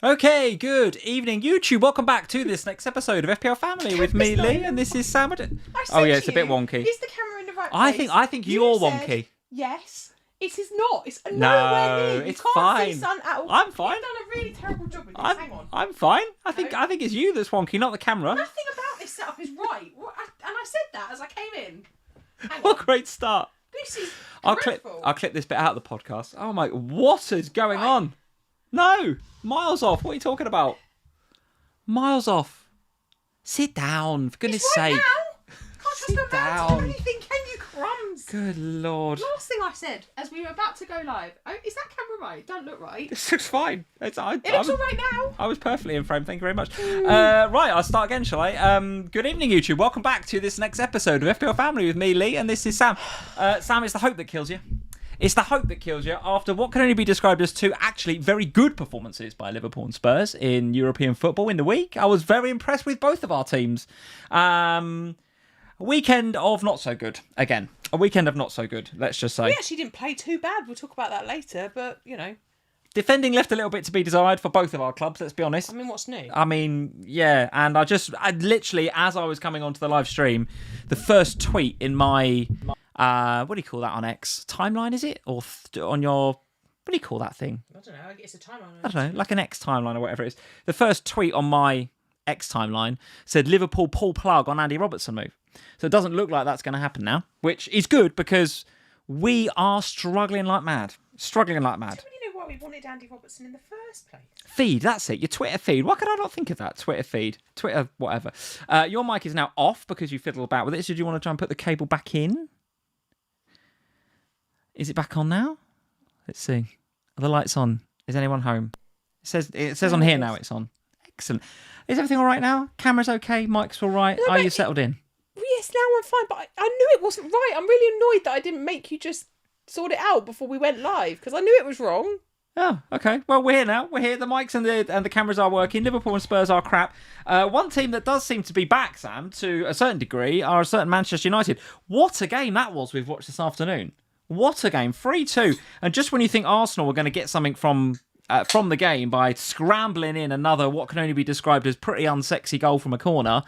Okay, good evening, YouTube. Welcome back to this next episode of FPL Family with me, Lee, and this is Sam. Oh yeah, it's a bit wonky. Is the camera in the right place? I think you're wonky. Yes. It is not. It's nowhere near. It's you can't fine. See sun at all. I'm fine. You've done a really terrible job with this. Hang on. I'm fine. I think it's you that's wonky, not the camera. Nothing about this setup is right. And I said that as I came in. Hang What on. a great start. This is I'll dreadful. clip this bit out of the podcast. Oh my, what is going on? No, miles off. What are you talking about? Miles off. Sit down, for goodness It's right sake. now. Can't Sit trust my man down. to do anything, can you, crumbs? Good lord. Last thing I said as we were about to go live. Oh, is that camera right? Don't look right. This looks fine. It looks all right now. I was perfectly in frame. Thank you very much. Right, I'll start again, shall I? Good evening, YouTube. Welcome back to this next episode of FPL Family with me, Lee, and this is Sam. Sam, it's the hope that kills you. It's the hope that kills you after what can only be described as two actually very good performances by Liverpool and Spurs in European football in the week. I was very impressed with both of our teams. A weekend of not so good. Again, a weekend of not so good, let's just say. We actually didn't play too bad. We'll talk about that later, but, you know. Defending left a little bit to be desired for both of our clubs, let's be honest. I mean, what's new? I mean, yeah, and I literally, as I was coming onto the live stream, the first tweet in my, what do you call that on X? Timeline, is it? Or on your, what do you call that thing? I don't know. It's a timeline. I don't know, like an X timeline or whatever it is. The first tweet on my X timeline said Liverpool pull plug on Andy Robertson move. So it doesn't look like that's going to happen now, which is good because we are struggling like mad. Struggling like mad. Why we wanted Andy Robertson in the first place. Feed, that's it. Your Twitter feed. Why could I not think of that? Twitter feed. Twitter, whatever. Your mic is now off because you fiddle about with it. So do you want to try and put the cable back in? Is it back on now? Let's see. Are the lights on? Is anyone home? It says on here now it's on. Excellent. Is everything all right now? Camera's okay? Mic's all right? No, Are you settled in? Yes, now I'm fine, but I knew it wasn't right. I'm really annoyed that I didn't make you just sort it out before we went live because I knew it was wrong. Oh, okay. Well, we're here now. We're here. The mics and the cameras are working. Liverpool and Spurs are crap. One team that does seem to be back, Sam, to a certain degree, are a certain Manchester United. What a game that was we've watched this afternoon. What a game. 3-2. And just when you think Arsenal were going to get something from the game by scrambling in another what can only be described as pretty unsexy goal from a corner,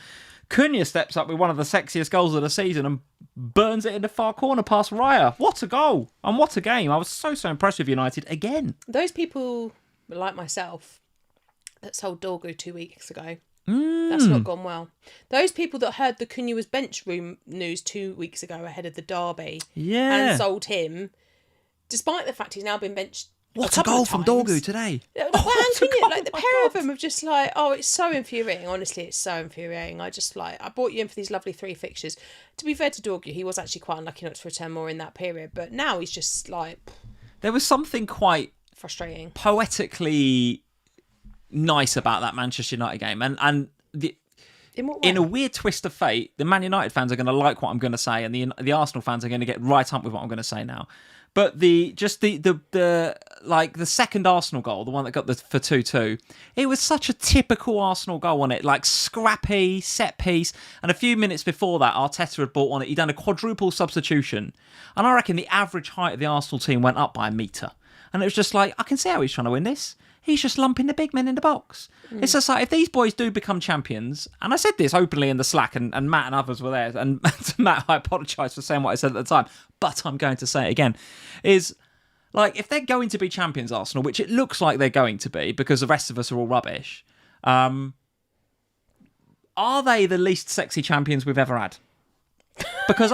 Cunha steps up with one of the sexiest goals of the season and burns it in the far corner past Raya. What a goal. And what a game. I was so impressed with United again. Those people, like myself, that sold Dorgu 2 weeks ago, that's not gone well. Those people that heard the Cunha was bench room news 2 weeks ago ahead of the derby and sold him, despite the fact he's now been benched. What a goal from Dorgu today. Like the pair of them have just like, oh, it's so infuriating. Honestly, it's so infuriating. I brought you in for these lovely 3 fixtures. To be fair to Dorgu, he was actually quite unlucky not to return more in that period. But now he's just like... There was something quite... frustrating. Poetically nice about that Manchester United game. And in a weird twist of fate, the Man United fans are going to like what I'm going to say and the Arsenal fans are going to get right up with what I'm going to say now. But the second Arsenal goal, the one that got for 2-2, it was such a typical Arsenal goal on it, like scrappy, set piece. And a few minutes before that, Arteta had brought on it. He'd done a quadruple substitution. And I reckon the average height of the Arsenal team went up by a metre. And it was just like, I can see how he's trying to win this. He's just lumping the big men in the box. It's just like, if these boys do become champions, and I said this openly in the Slack, and Matt and others were there, and to Matt, I apologise for saying what I said at the time, but I'm going to say it again, is, like, if they're going to be champions, Arsenal, which it looks like they're going to be, because the rest of us are all rubbish, are they the least sexy champions we've ever had? Because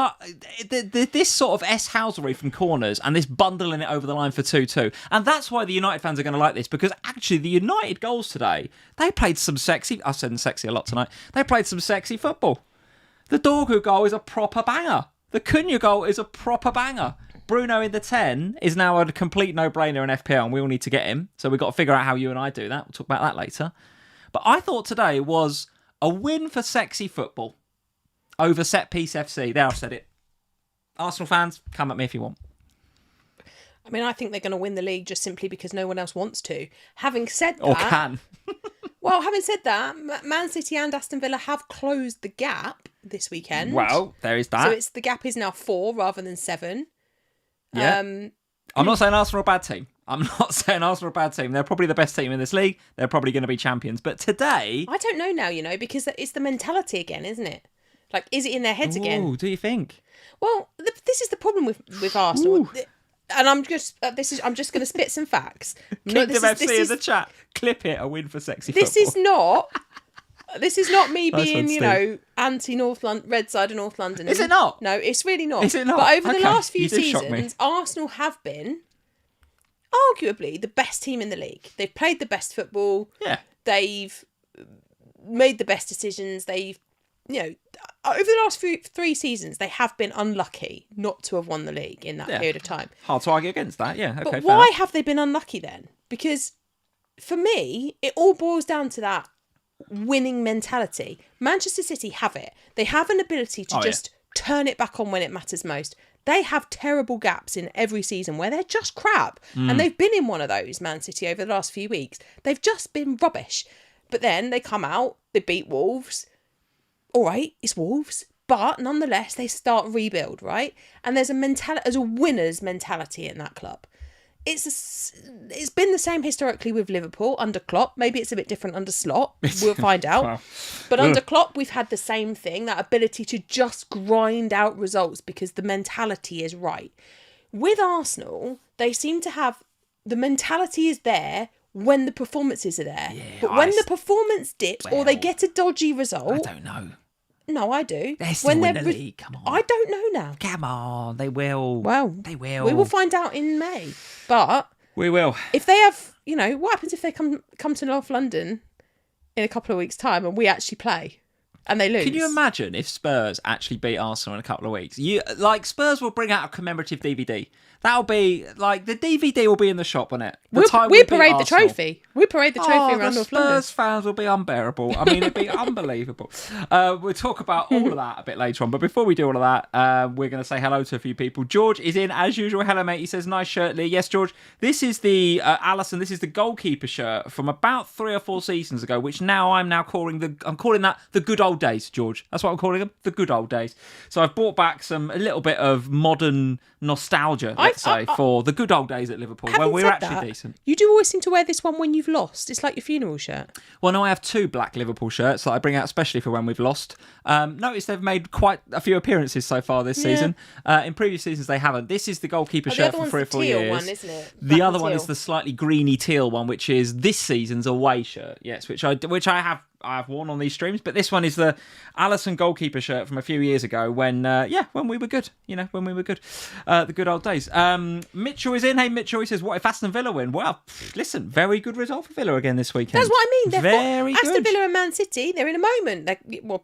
this sort of S-housery from corners and this bundling it over the line for 2-2. And that's why the United fans are going to like this, because actually the United goals today, they played some sexy... I've said sexy a lot tonight. They played some sexy football. The Dorgu goal is a proper banger. The Cunha goal is a proper banger. Bruno in the 10 is now a complete no-brainer in FPL, and we all need to get him. So we've got to figure out how you and I do that. We'll talk about that later. But I thought today was a win for sexy football. Over set piece FC. There, I've said it. Arsenal fans, come at me if you want. I mean, I think they're going to win the league just simply because no one else wants to. Having said that... Or can. Well, having said that, Man City and Aston Villa have closed the gap this weekend. Well, there is that. So the gap is now 4 rather than 7. Yeah. I'm not saying Arsenal are a bad team. I'm not saying Arsenal are a bad team. They're probably the best team in this league. They're probably going to be champions. But today... I don't know now, because it's the mentality again, isn't it? Like, is it in their heads again? Ooh, do you think? Well, this is the problem with Arsenal. Ooh. And I'm just going to spit some facts. Kingdom FC in the chat. Clip it, a win for sexy football. This is not me being, anti-North London, red side of North London. Is it not? No, it's really not. Is it not? But over the last few seasons, Arsenal have been arguably the best team in the league. They've played the best football. Yeah. They've made the best decisions. They've, over the last 3 seasons, they have been unlucky not to have won the league in that period of time. Hard to argue against that, yeah. Okay, but why have they been unlucky then? Because for me, it all boils down to that winning mentality. Manchester City have it. They have an ability to turn it back on when it matters most. They have terrible gaps in every season where they're just crap. And they've been in one of those, Man City, over the last few weeks. They've just been rubbish. But then they come out, they beat Wolves. All right, it's Wolves. But nonetheless, they start rebuild, right? And there's a winner's mentality in that club. It's been the same historically with Liverpool under Klopp. Maybe it's a bit different under Slot. We'll find out. Wow. But under Klopp, we've had the same thing, that ability to just grind out results because the mentality is right. With Arsenal, they seem to have the mentality is there when the performances are there. Yeah, but when the performance dips or they get a dodgy result... I don't know. No, I do. They're still in the league, come on. I don't know now. Come on, they will. Well, they will. We will find out in May. But... we will. If they have, what happens if they come to North London in a couple of weeks' time and we actually play and they lose? Can you imagine if Spurs actually beat Arsenal in a couple of weeks? Spurs will bring out a commemorative DVD. That'll be, the DVD will be in the shop, won't it? We parade the trophy. We parade the trophy around North London. Spurs fans will be unbearable. I mean, it'd be unbelievable. We'll talk about all of that a bit later on. But before we do all of that, we're going to say hello to a few people. George is in, as usual. Hello, mate. He says, nice shirt, Lee. Yes, George. This is the Alisson. This is the goalkeeper shirt from about 3 or 4 seasons ago, which I'm calling that the good old days, George. That's what I'm calling them, the good old days. So I've brought back a little bit of modern nostalgia, for the good old days at Liverpool when we were actually decent. You do always seem to wear this one when you've lost. It's like your funeral shirt. Well, no, I have 2 black Liverpool shirts that I bring out especially for when we've lost. Notice they've made quite a few appearances so far this season. In previous seasons, they haven't. This is the goalkeeper shirt for 3 or 4 years. The one, isn't it? The other one is the slightly greeny teal one, which is this season's away shirt. Yes, which I have worn on these streams, but this one is the Alisson goalkeeper shirt from a few years ago when we were good, when we were good, the good old days. Mitchell is in. Hey, Mitchell, he says, what if Aston Villa win? Well, listen, very good result for Villa again this weekend. That's what I mean. Very good. Aston Villa and Man City, they're in a moment.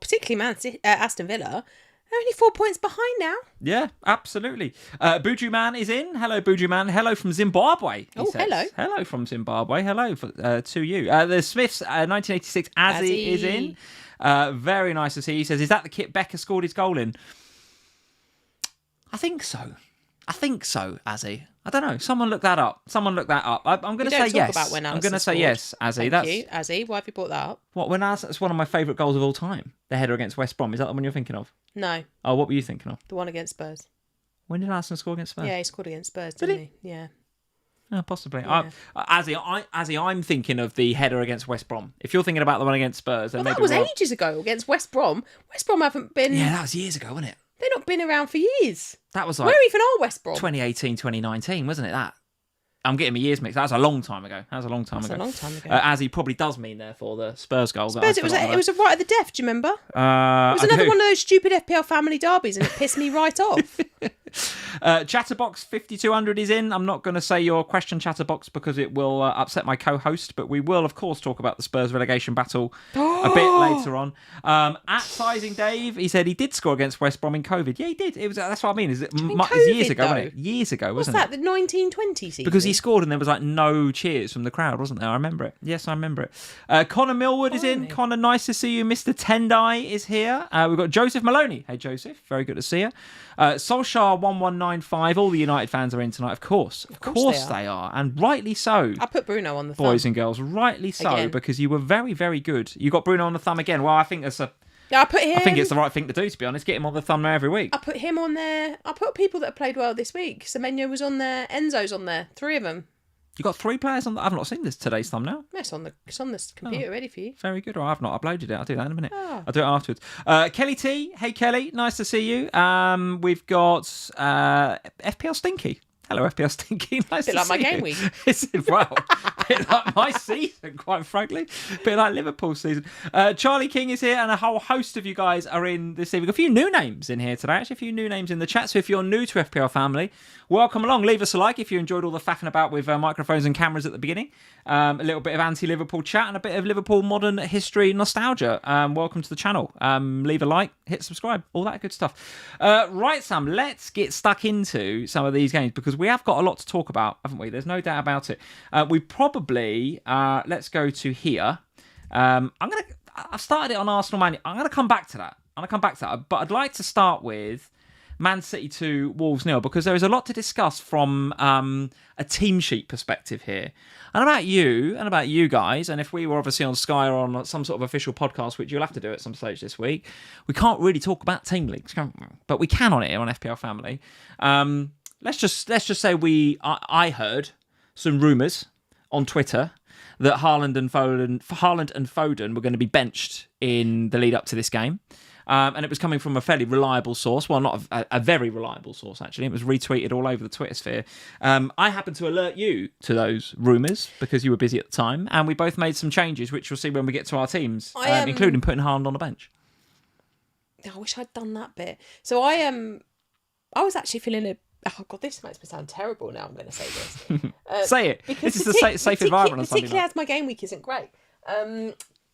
Particularly Aston Villa, they're only 4 points behind now. Yeah, absolutely. Buju Man is in. Hello, Buju Man. Hello from Zimbabwe. He says. Hello. Hello from Zimbabwe. Hello to you. The Smiths, 1986, Azzy is in. Very nice to see. He says, is that the kit Becker scored his goal in? I think so, Azzy. I don't know. Someone look that up. I'm going to say yes. I'm going to say yes, Azzy. Thank you, Azzy. Why have you brought that up? What? That's one of my favourite goals of all time. The header against West Brom. Is that the one you're thinking of? No. Oh, what were you thinking of? The one against Spurs. When did Arsenal score against Spurs? Yeah, he scored against Spurs, didn't he? Yeah. Oh, possibly. Yeah. Azzy, I'm thinking of the header against West Brom. If you're thinking about the one against Spurs, then that was ages ago against West Brom. West Brom haven't been. Yeah, that was years ago, wasn't it? They've not been around for years. That was where even are West Brom? 2018, 2019, wasn't it? That. I'm getting my years mixed. That was a long time ago. That's a long time ago. As he probably does mean, therefore, the Spurs goal. Spurs, it was a right at the death, do you remember? It was another one of those stupid FPL family derbies and it pissed me right off. Chatterbox 5200 is in. I'm not going to say your question, Chatterbox, because it will upset my co-host, but we will, of course, talk about the Spurs relegation battle a bit later on. At Sizing Dave, he said he did score against West Brom in COVID. Yeah, he did. That's what I mean. It's years ago, wasn't it? Years ago, wasn't it? What's that, the 1920 season? Because he scored and there was no cheers from the crowd, wasn't there? I remember it. Yes, I remember it. Connor Millwood is in. Connor, nice to see you. Mr. Tendai is here. We've got Joseph Maloney. Hey, Joseph. Very good to see you. Solskjaer 1195. All the United fans are in tonight, of course. Of course they are. And rightly so. I put Bruno on the thumb. Boys and girls, rightly so, again. Because you were very, very good. You got Bruno on the thumb again. Well, I think that's I think it's the right thing to do, to be honest. Get him on the thumb every week. I put him on there. I put people that have played well this week. Semenyo was on there. Enzo's on there. 3 of them. You got 3 players on. I've not seen today's thumbnail. It's on the computer, ready for you. Very good. Or I've not uploaded it. I'll do that in a minute. Oh. I'll do it afterwards. Kelly T. Hey Kelly, nice to see you. We've got FPL Stinky. Hello, FPL Stinky. Nice to see you. Bit like my game week. Well, bit like my season, quite frankly. Bit like Liverpool season. Charlie King is here, and a whole host of you guys are in this evening. A few new names in here today. Actually, a few new names in the chat. So if you're new to FPL family, welcome along. Leave us a like if you enjoyed all the faffing about with microphones and cameras at the beginning. A little bit of anti-Liverpool chat and a bit of Liverpool modern history nostalgia. Welcome to the channel. Leave a like, hit subscribe, all that good stuff. Right, Sam, let's get stuck into some of these games because we have got a lot to talk about, haven't we? There's no doubt about it. We probably, let's go to here. I've started it on Arsenal Man. I'm going to come back to that. But I'd like to start with Man City 2, Wolves 0, because there is a lot to discuss from a team sheet perspective here. And about you guys, and if we were obviously on Sky or on some sort of official podcast, which you'll have to do at some stage this week, we can't really talk about team leagues, but we can on here on FPL Family. Let's just say I heard some rumours on Twitter that Haaland and Foden were going to be benched in the lead up to this game. And it was coming from a fairly reliable source. Well, not a very reliable source, actually. It was retweeted all over the Twitter sphere. I happened to alert you to those rumours because you were busy at the time. And we both made some changes, which we'll see when we get to our teams, including putting Haaland on the bench. I wish I'd done that bit. So I was actually feeling oh God, this makes me sound terrible now. I'm going to say this. Say it. This is a safe environment on Sunday night. Particularly as my game week isn't great.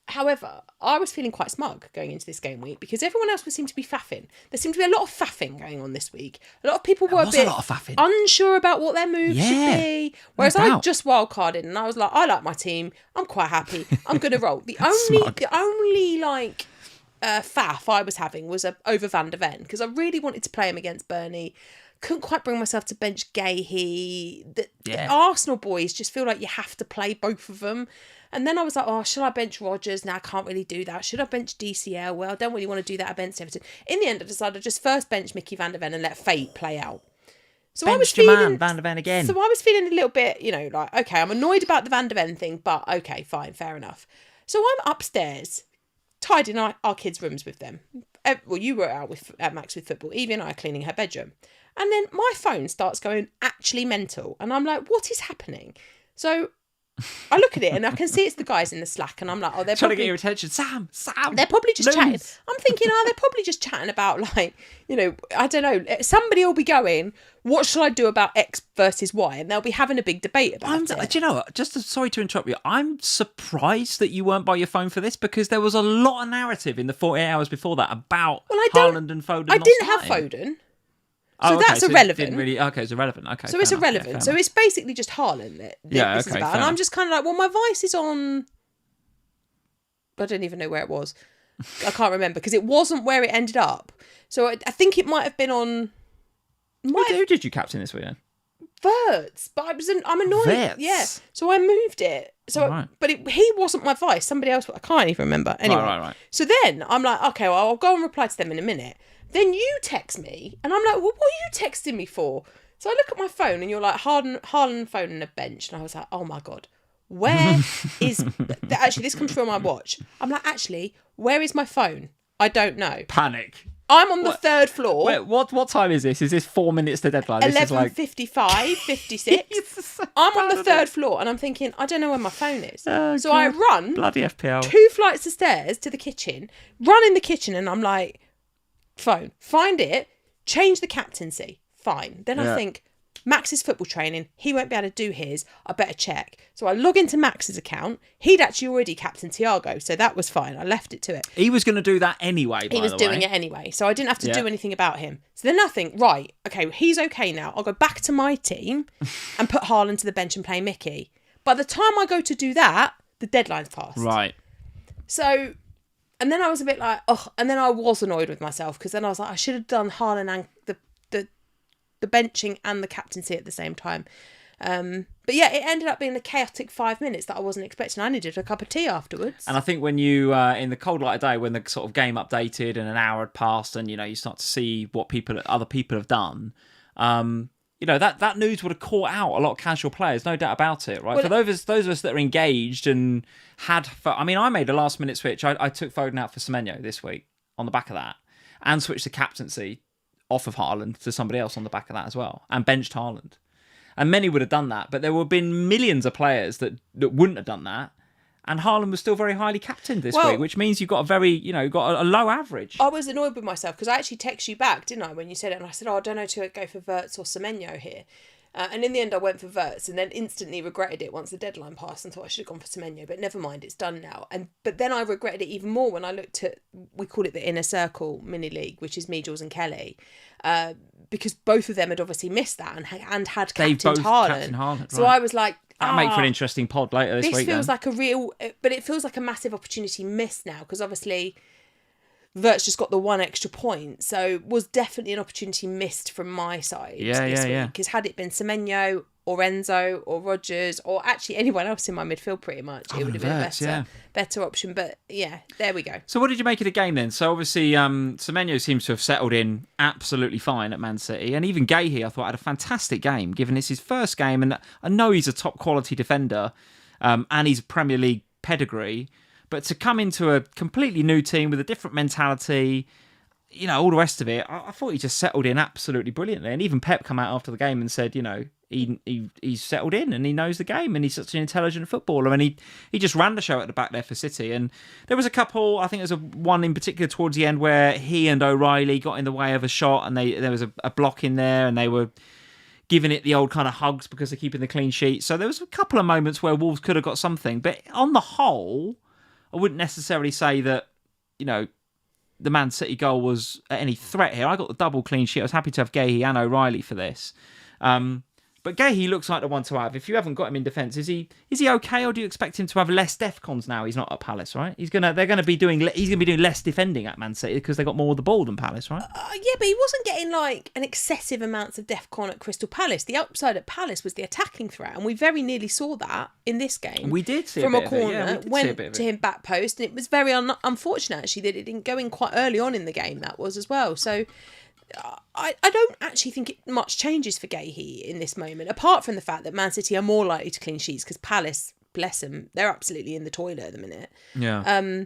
However, I was feeling quite smug going into this game week because everyone else seemed to be faffing. There seemed to be a lot of faffing going on this week. A lot of people were a bit unsure about what their move should be. Whereas I just wildcarded and I was like, I like my team. I'm quite happy. I'm going to roll. The only like faff I was having was over Van der Ven because I really wanted to play him against Burnley. Couldn't quite bring myself to bench Gahey. The Arsenal boys just feel like you have to play both of them. And then I was like, oh, should I bench Rodgers? No, I can't really do that. Should I bench DCL? Well, I don't really want to do that against Everton. In the end, I decided to just first bench Mickey Van der Ven and let fate play out. So I was feeling Van der Ven again. So I was feeling a little bit, like, okay, I'm annoyed about the Van der Ven thing, but okay, fine, fair enough. So I'm upstairs, tidying our kids' rooms with them. Well, you were out at Max with football. Evie and I are cleaning her bedroom. And then my phone starts going actually mental. And I'm like, what is happening? So I look at it and I can see it's the guys in the Slack. And I'm like, oh, they're trying to get your attention. Sam. They're probably just chatting. I'm thinking, they're probably just chatting about like, I don't know. Somebody will be going, what shall I do about X versus Y? And they'll be having a big debate about it. Do you know what? Sorry to interrupt you. I'm surprised that you weren't by your phone for this because there was a lot of narrative in the 48 hours before that about Haaland and Foden. I didn't have Foden. So that's irrelevant. It's irrelevant. Okay. So it's irrelevant. Yeah, so it's basically just Haaland that this is about. And I'm just kind of like, well, my Vice is on. I don't even know where it was. I can't remember because it wasn't where it ended up. So I think it might have been on. Who did you captain this week then? Wirtz, but I'm annoyed. Wirtz. Yeah. So I moved it. So, but he wasn't my Vice. Somebody else. I can't even remember. Anyway. Right. So then I'm like, okay, well, I'll go and reply to them in a minute. Then you text me, and I'm like, well, what are you texting me for? So I look at my phone, and you're like, Haaland and Foden on a bench. And I was like, oh, my God. Where is... Actually, this comes through on my watch. I'm like, actually, where is my phone? I don't know. Panic. I'm on the third floor. Wait, what time is this? Is this 4 minutes to deadline? 11:55, 56. I'm on the third floor, and I'm thinking, I don't know where my phone is. Oh, so God. I run... Bloody FPL. 2 flights of stairs to the kitchen, run in the kitchen, and I'm like... Phone, find it, change the captaincy, fine. Then I think Max's football training, he won't be able to do his, I better check. So I log into Max's account. He'd actually already captained Thiago, so that was fine. I left it to it. He was going to do that anyway, He was doing it anyway, so I didn't have to do anything about him. So then I think, right, okay, he's okay now. I'll go back to my team and put Haaland to the bench and play Mickey. By the time I go to do that, the deadline's passed. Right. So... And then I was a bit like, and then I was annoyed with myself because then I was like, I should have done Haaland and the benching and the captaincy at the same time. But yeah, it ended up being a chaotic 5 minutes that I wasn't expecting. I needed a cup of tea afterwards. And I think when you, in the cold light of day, when the sort of game updated and an hour had passed and, you start to see what other people have done, that news would have caught out a lot of casual players, no doubt about it, right? For those of us that are engaged and I made a last-minute switch. I took Foden out for Semenyo this week on the back of that, and switched the captaincy off of Haaland to somebody else on the back of that as well, and benched Haaland. And many would have done that, but there would have been millions of players that wouldn't have done that. And Haaland was still very highly captained this week, which means you've got a low average. I was annoyed with myself because I actually texted you back, didn't I, when you said it? And I said, I don't know to go for Wirtz or Semenyo here. And in the end, I went for Wirtz and then instantly regretted it once the deadline passed and thought I should have gone for Semenyo. But never mind, it's done now. But then I regretted it even more when I looked at, we call it the Inner Circle mini league, which is me, Jules and Kelly. Because both of them had obviously missed that and had captained Haaland. Right. So I was like, that'll make for an interesting pod later this week. This feels like it feels like a massive opportunity missed now because obviously Wirtz just got the one extra point, so it was definitely an opportunity missed from my side this week. Because had it been Semenyo or Enzo or Rodgers or actually anyone else in my midfield, pretty much, it would have been a better option. But yeah, there we go. So what did you make of the game then? So obviously Semenyo seems to have settled in absolutely fine at Man City, and even Gahey I thought had a fantastic game, given it's his first game, and I know he's a top quality defender, and he's Premier League pedigree, but to come into a completely new team with a different mentality, all the rest of it, I thought he just settled in absolutely brilliantly. And even Pep come out after the game and said, he's settled in and he knows the game and he's such an intelligent footballer, and he just ran the show at the back there for City. And there was a couple, I think there's one in particular towards the end where he and O'Reilly got in the way of a shot, and there was a block in there and they were giving it the old kind of hugs because they're keeping the clean sheet. So there was a couple of moments where Wolves could have got something, but on the whole, I wouldn't necessarily say that, the Man City goal was any threat here. I got the double clean sheet. I was happy to have Gahey and O'Reilly for this. But Gahey looks like the one to have. If you haven't got him in defence, is he okay, or do you expect him to have less DEFCONs now? He's not at Palace, right? He's gonna be doing less defending at Man City because they got more of the ball than Palace, right? Yeah, but he wasn't getting like an excessive amounts of DEFCON at Crystal Palace. The upside at Palace was the attacking threat, and we very nearly saw that in this game. We did see from a corner, went to him back post, and it was very unfortunate actually that it didn't go in quite early on in the game. That was as well. So I don't actually think much changes for Gahey in this moment, apart from the fact that Man City are more likely to clean sheets because Palace, bless them, they're absolutely in the toilet at the minute. Yeah.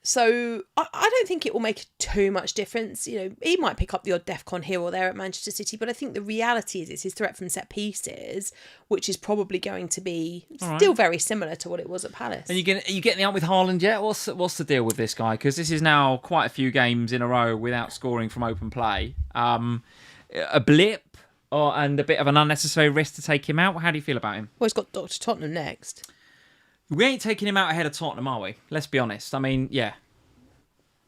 So I don't think it will make too much difference. He might pick up the odd DEFCON here or there at Manchester City, but I think the reality is it's his threat from set pieces, which is probably going to be still very similar to what it was at Palace. And are you getting out with Haaland yet? What's the deal with this guy? Because this is now quite a few games in a row without scoring from open play. A blip and a bit of an unnecessary risk to take him out. How do you feel about him? Well, he's got Dr. Tottenham next. We ain't taking him out ahead of Tottenham, are we? Let's be honest. I mean, yeah.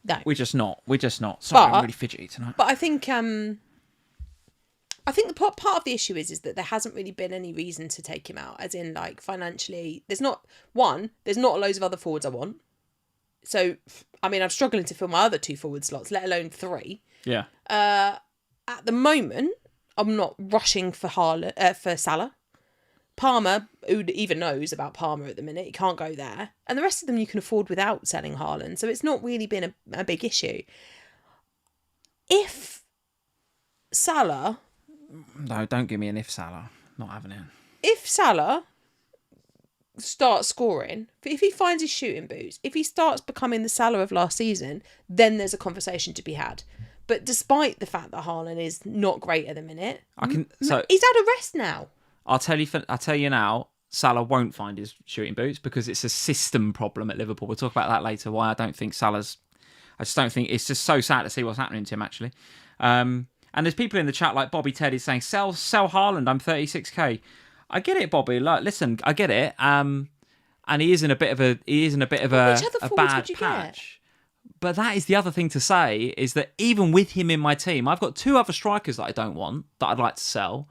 No. We're just not. Sorry, I'm really fidgety tonight. But I think the part of the issue is that there hasn't really been any reason to take him out, as in like financially. There's not loads of other forwards I want. So, I mean, I'm struggling to fill my other 2 forward slots, let alone 3. Yeah. At the moment, I'm not rushing for for Salah. Palmer, who even knows about Palmer at the minute, he can't go there. And the rest of them you can afford without selling Haaland. So it's not really been a big issue. If Salah... No, don't give me an if Salah. Not having it. If Salah starts scoring, if he finds his shooting boots, if he starts becoming the Salah of last season, then there's a conversation to be had. But despite the fact that Haaland is not great at the minute, he's had a rest now. I'll tell you now, Salah won't find his shooting boots because it's a system problem at Liverpool. We'll talk about that later. Why I don't think Salah's... I just don't think... It's just so sad to see what's happening to him, actually. And there's people in the chat like Bobby Ted is saying, sell Haaland, I'm 36k. I get it, Bobby. Like, listen, I get it. And he is in a bit of a bad patch. Get? But that is the other thing to say, is that even with him in my team, I've got 2 other strikers that I don't want, that I'd like to sell.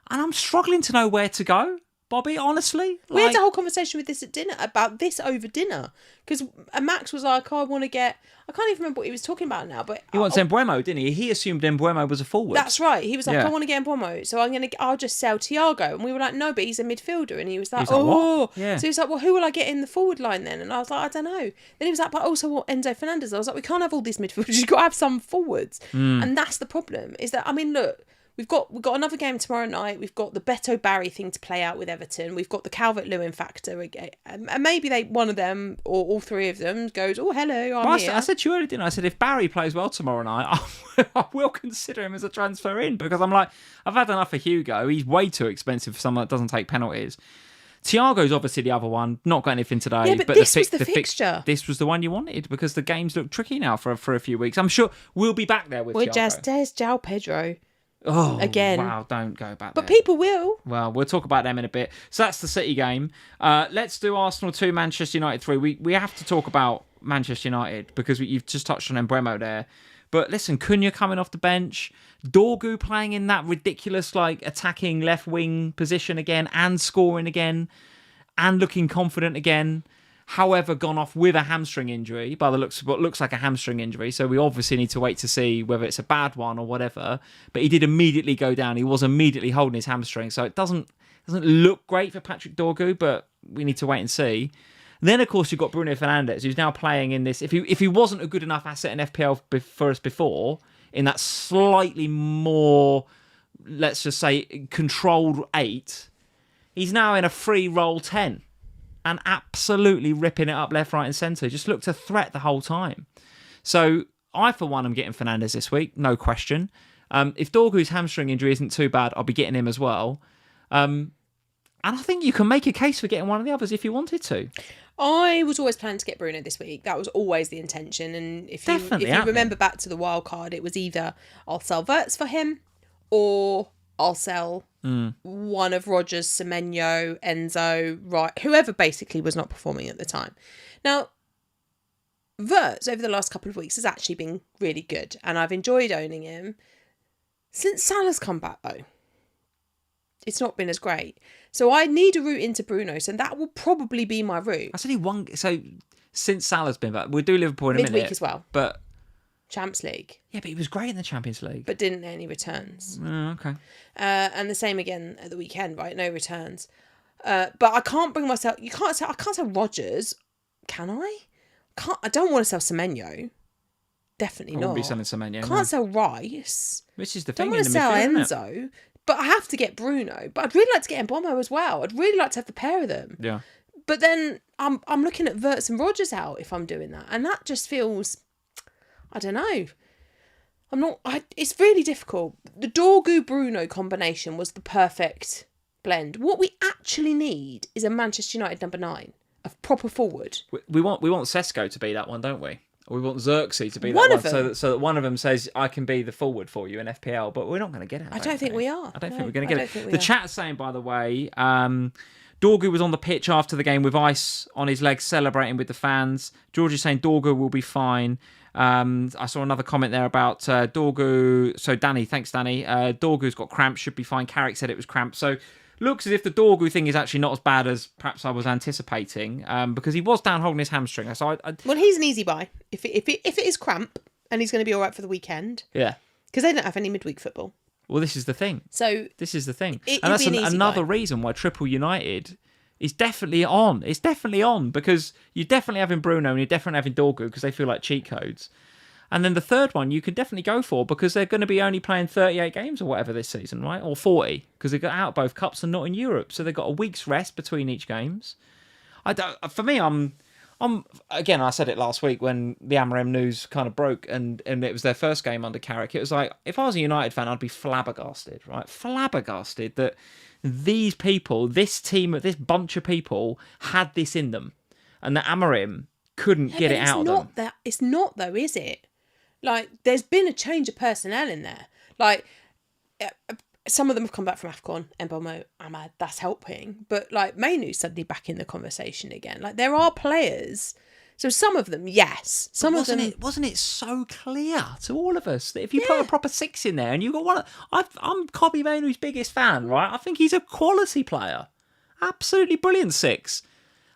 And I'm struggling to know where to go, Bobby, honestly. We had a whole conversation with this at dinner, about this over dinner. Because Max was like, I want to get... I can't even remember what he was talking about now, but... He wants Mbeumo, didn't he? He assumed Mbeumo was a forward. That's right. He was like, I want to get Mbeumo, so I'll just sell Thiago. And we were like, no, but he's a midfielder. And he was like, what? Yeah. So he was like, well, who will I get in the forward line then? And I was like, I don't know. Then he was like, but also what, Enzo Fernandez? I was like, we can't have all these midfielders. You've got to have some forwards. And that's the problem, is that, I mean, look, we've got another game tomorrow night. We've got the Beto Barry thing to play out with Everton. We've got the Calvert-Lewin factor again, and maybe one of them or all three of them goes, "Oh, hello, I'm here." I said to you earlier, didn't I? I said if Barry plays well tomorrow night, I will consider him as a transfer in, because I'm like, I've had enough of Hugo. He's way too expensive for someone that doesn't take penalties. Thiago's obviously the other one. Not got anything today. Yeah, but this was the fixture. This was the one you wanted, because the games look tricky now for a few weeks. I'm sure we'll be back there with Thiago. There's João Pedro. Oh, again. Wow, don't go back But there. people will. Well, we'll talk about them in a bit. So that's the City game. Let's do Arsenal 2, Manchester United 3. We have to talk about Manchester United, because you've just touched on Mbeumo there. But listen, Cunha coming off the bench, Dorgu playing in that ridiculous attacking left wing position again, and scoring again, and looking confident again. However, gone off with a hamstring injury by the looks of what looks like a hamstring injury. So we obviously need to wait to see whether it's a bad one or whatever. But he did immediately go down. He was immediately holding his hamstring. So it doesn't look great for Patrick Dorgu, but we need to wait and see. Then, of course, you've got Bruno Fernandes, who's now playing in this. If he wasn't a good enough asset in FPL for us before, in that slightly more, let's just say, controlled 8, he's now in a free roll 10. And absolutely ripping it up left, right and centre. Just looked a threat the whole time. So I, for one, am getting Fernandes this week, no question. If Dorgu's hamstring injury isn't too bad, I'll be getting him as well. And I think you can make a case for getting one of the others if you wanted to. I was always planning to get Bruno this week. That was always the intention. And if you remember back to the wild card, it was either I'll sell Wirtz for him, or I'll sell one of Rodgers, Semenyo, Enzo, right, whoever basically was not performing at the time. Now, Wirtz over the last couple of weeks has actually been really good, and I've enjoyed owning him. Since Salah's come back, though, it's not been as great. So I need a route into Bruno, so that will probably be my route. That's only one. So since Salah's been back, we'll do Liverpool in a minute. Midweek as well. But Champions League. Yeah, but he was great in the Champions League. But didn't any returns. Oh, okay. And the same again at the weekend, right? No returns. But I can't bring myself. I can't sell Rodgers. Can I? I don't want to sell Semenyo. Definitely not. I wouldn't be selling Semenyo. Can't sell Rice. Which is the thing. Don't want to sell Enzo. But I have to get Bruno. But I'd really like to get Mbeumo as well. I'd really like to have the pair of them. Yeah. But then I'm looking at Wirtz and Rodgers out if I'm doing that, and that just feels. I don't know. It's really difficult. The Dorgu-Bruno combination was the perfect blend. What we actually need is a Manchester United number 9, a proper forward. We want Sesko to be that one, don't we? Or we want Xerxes to be that one, so that one of them says, I can be the forward for you in FPL, but we're not going to get it. I don't think we are. I don't think we're going to get it. The chat's saying, by the way, Dorgu was on the pitch after the game with ice on his legs, celebrating with the fans. George is saying Dorgu will be fine. I saw another comment there about Dorgu. So Danny, thanks Danny. Dorgu's got cramps, should be fine. Carrick said it was cramps. So looks as if the Dorgu thing is actually not as bad as perhaps I was anticipating, because he was down holding his hamstring. So well, he's an easy buy if it is cramp and he's going to be all right for the weekend. Yeah, because they don't have any midweek football. Well, this is the thing. And that's another reason why Triple United is definitely on. It's definitely on, because you're definitely having Bruno and you're definitely having Dorgu because they feel like cheat codes. And then the third one you can definitely go for, because they're going to be only playing 38 games or whatever this season, right? Or 40, because they got out both cups and not in Europe. So they've got a week's rest between each games. For me, I'm again, I said it last week when the Amorim news kind of broke and it was their first game under Carrick. It was like, if I was a United fan, I'd be flabbergasted, right? Flabbergasted that these people, this team, this bunch of people had this in them, and that Amorim couldn't get it out of them. It's not though, is it? Like, there's been a change of personnel in there. Like, some of them have come back from AFCON, Mbeumo, Ahmad, that's helping. But, like, Mainu's suddenly back in the conversation again. Like, there are players. So some of them, yes. Wasn't it so clear to all of us that if you put a proper 6 in there and you got one... I'm Kobbie Mainu's biggest fan, right? I think he's a quality player. Absolutely brilliant 6.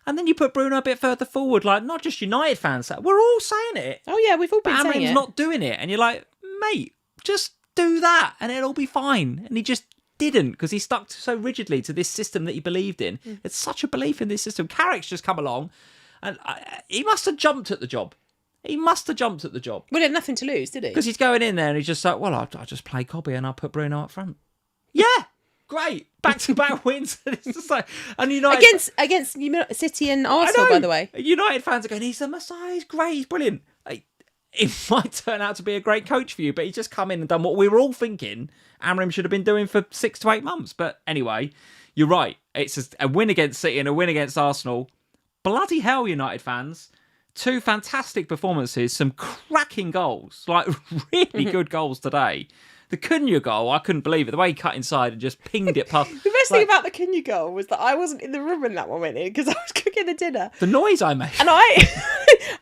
And then you put Bruno a bit further forward, like, not just United fans. We're all saying it. Oh, yeah, we've all been saying it. Amorim's not doing it. And you're like, mate, just do that and it'll be fine. And he just didn't, because he stuck so rigidly to this system that he believed in. It's such a belief in this system. Carrick's just come along and he must have jumped at the job. He must have jumped at the job. Well, he had nothing to lose, did he? Because he's going in there and he's just like, well, I'll just play Cobby and I'll put Bruno up front. Yeah, great. Back-to-back wins. It's just like, and United... Against City and Arsenal, by the way. United fans are going, he's the Messiah, he's great, he's brilliant. It might turn out to be a great coach for you, but he's just come in and done what we were all thinking Amorim should have been doing for 6 to 8 months. But anyway, you're right. It's a win against City and a win against Arsenal. Bloody hell, United fans. 2 fantastic performances, some cracking goals, like really good goals today. The Cunha goal, I couldn't believe it. The way he cut inside and just pinged it past. The best thing about the Cunha goal was that I wasn't in the room when that one went in because I was cooking the dinner. The noise I made. And I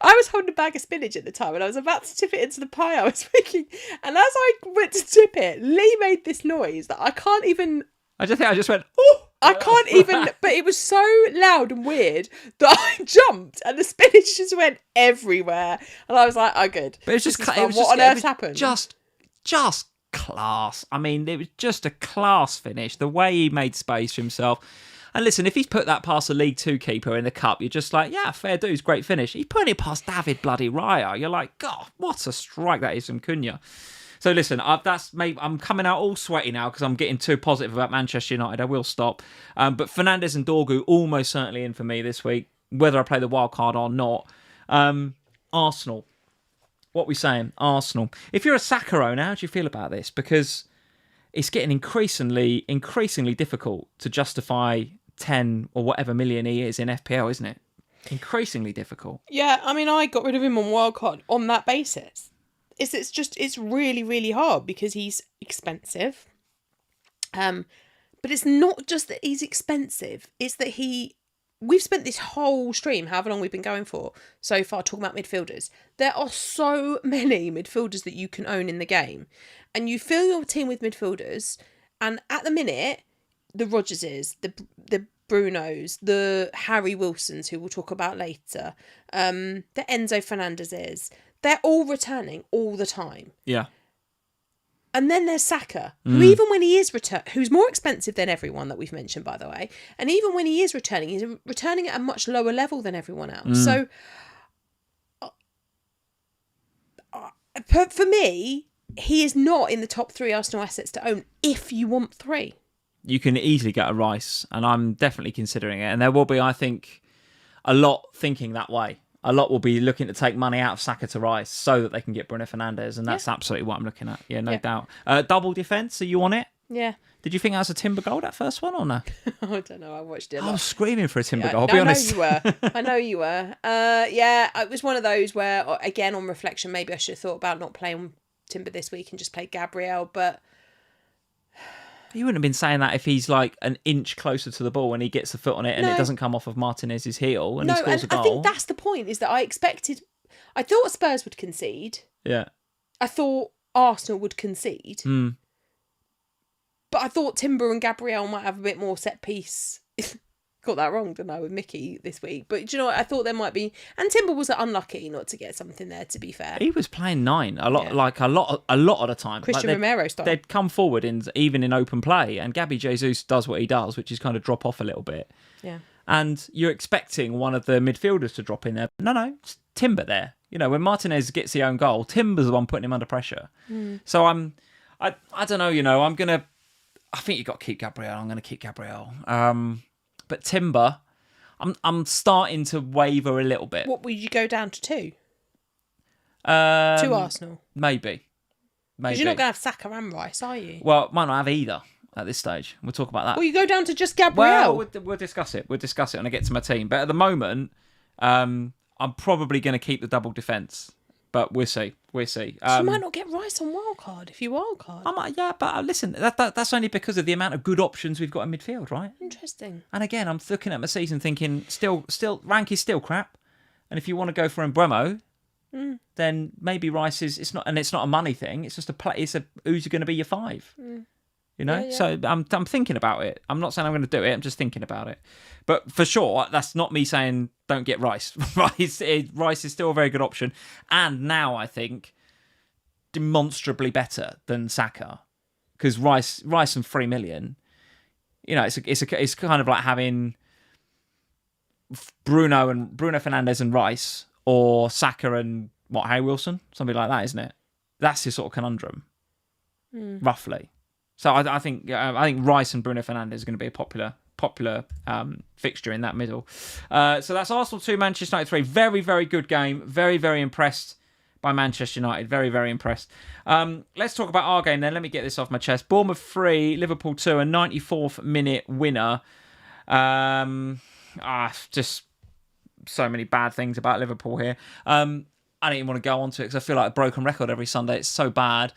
was holding a bag of spinach at the time and I was about to tip it into the pie I was making. And as I went to tip it, Lee made this noise that I can't even... I just went, oh! I can't even... But it was so loud and weird that I jumped and the spinach just went everywhere. And I was like, oh, good. But it was just... What on earth happened? Just class. I mean, it was just a class finish. The way he made space for himself. And listen, if he's put that past a League Two keeper in the cup, you're just like, yeah, fair dues, great finish. He put it past David bloody Raya. You're like, God, what a strike that is from Cunha. So listen, I'm coming out all sweaty now because I'm getting too positive about Manchester United. I will stop. But Fernandes and Dorgu almost certainly in for me this week, whether I play the wild card or not. Arsenal. What are we saying? Arsenal. If you're a Saka owner, how do you feel about this? Because it's getting increasingly difficult to justify 10 or whatever million he is in FPL, isn't it? Increasingly difficult. Yeah, I mean, I got rid of him on wildcard on that basis. It's really, really hard because he's expensive. But it's not just that he's expensive. It's that we've spent this whole stream, however long we've been going for so far, talking about midfielders. There are so many midfielders that you can own in the game. And you fill your team with midfielders. And at the minute, the Rodgerses, the Brunos, the Harry Wilsons, who we'll talk about later, the Enzo Fernandezes, they're all returning all the time. Yeah. And then there's Saka, who even when he is who's more expensive than everyone that we've mentioned, by the way. And even when he is returning, he's returning at a much lower level than everyone else. So, for me, he is not in the top 3 Arsenal assets to own if you want 3. You can easily get a Rice, and I'm definitely considering it. And there will be, I think, a lot thinking that way. A lot will be looking to take money out of Saka to Rice so that they can get Bruno Fernandes, and that's absolutely what I'm looking at. Yeah, no doubt. Double defence, are you on it? Yeah. Did you think that was a Timber goal, that first one, or no? I don't know, I watched it. I was screaming for a Timber goal, I'll be honest. I know you were. Yeah, it was one of those where, again, on reflection, maybe I should have thought about not playing Timber this week and just play Gabriel, but... You wouldn't have been saying that if he's like an inch closer to the ball and he gets the foot on it and it doesn't come off of Martinez's heel and he scores a goal. I think that's the point, is that I thought Spurs would concede. Yeah. I thought Arsenal would concede. But I thought Timber and Gabriel might have a bit more set piece. Got that wrong, didn't I, with Mickey this week? But do you know what? I thought there might be, and Timber was unlucky not to get something there. To be fair, he was playing 9 a lot of the time. Christian Romero style. They'd come forward even in open play, and Gabby Jesus does what he does, which is kind of drop off a little bit. Yeah. And you're expecting one of the midfielders to drop in there. No, it's Timber there. You know, when Martinez gets the own goal, Timber's the one putting him under pressure. So I don't know. You know, I think you've got to keep Gabriel. I'm going to keep Gabriel. But Timber, I'm starting to waver a little bit. What, would you go down to 2? 2 Arsenal? Maybe. Because you're not going to have Saka and Rice, are you? Well, might not have either at this stage. We'll talk about that. Well, you go down to just Gabriel. Well, we'll discuss it. We'll discuss it when I get to my team. But at the moment, I'm probably going to keep the double defence. But we'll see. So you might not get Rice on wildcard if you wildcard. I might, yeah, but listen, that's only because of the amount of good options we've got in midfield, right? Interesting. And again, I'm looking at my season thinking, still, rank is still crap. And if you want to go for Mbeumo, then maybe Rice it's not a money thing. It's just who's going to be your 5. You know, yeah. So I'm thinking about it. I'm not saying I'm going to do it. I'm just thinking about it. But for sure, that's not me saying don't get Rice. Rice is still a very good option, and now I think demonstrably better than Saka, because Rice and 3 million. You know, it's kind of like having Bruno Fernandes and Rice, or Saka and Harry Wilson? Something like that, isn't it? That's his sort of conundrum, roughly. So I think Rice and Bruno Fernandes is going to be a popular fixture in that middle. So that's Arsenal 2, Manchester United 3. Very, very good game. Very, very impressed by Manchester United. Very, very impressed. Let's talk about our game then. Let me get this off my chest. Bournemouth 3, Liverpool 2, a 94th minute winner. Just so many bad things about Liverpool here. I don't even want to go on to it because I feel like a broken record every Sunday. It's so bad.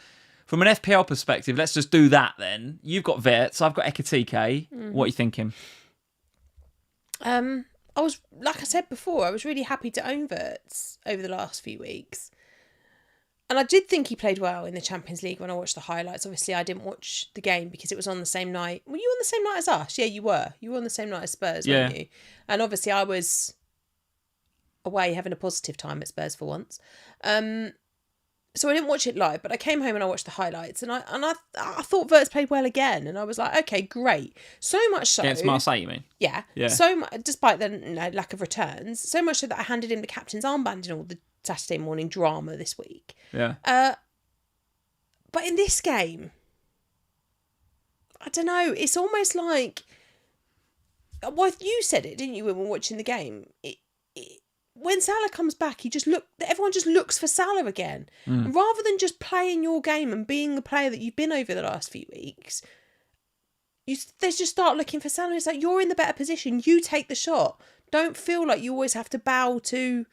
From an FPL perspective, let's just do that then. You've got Wirtz, I've got Ekitike. What are you thinking? I was, like I said before, I was really happy to own Wirtz over the last few weeks. And I did think he played well in the Champions League when I watched the highlights. Obviously, I didn't watch the game because it was on the same night. Were you on the same night as us? Yeah, you were. You were on the same night as Spurs, weren't you? And obviously, I was away having a positive time at Spurs for once. So I didn't watch it live, but I came home and I watched the highlights, and I thought Wirtz played well again, and I was like, okay, great. So much so Against Marseille, you mean? Yeah. So much, despite the lack of returns, so much so that I handed him the captain's armband in all the Saturday morning drama this week. Yeah. But in this game, I don't know. It's almost like, well, you said it, didn't you, when we were watching the game? When Salah comes back, everyone just looks for Salah again. And rather than just playing your game and being the player that you've been over the last few weeks, they just start looking for Salah. It's like, you're in the better position. You take the shot. Don't feel like you always have to bow to,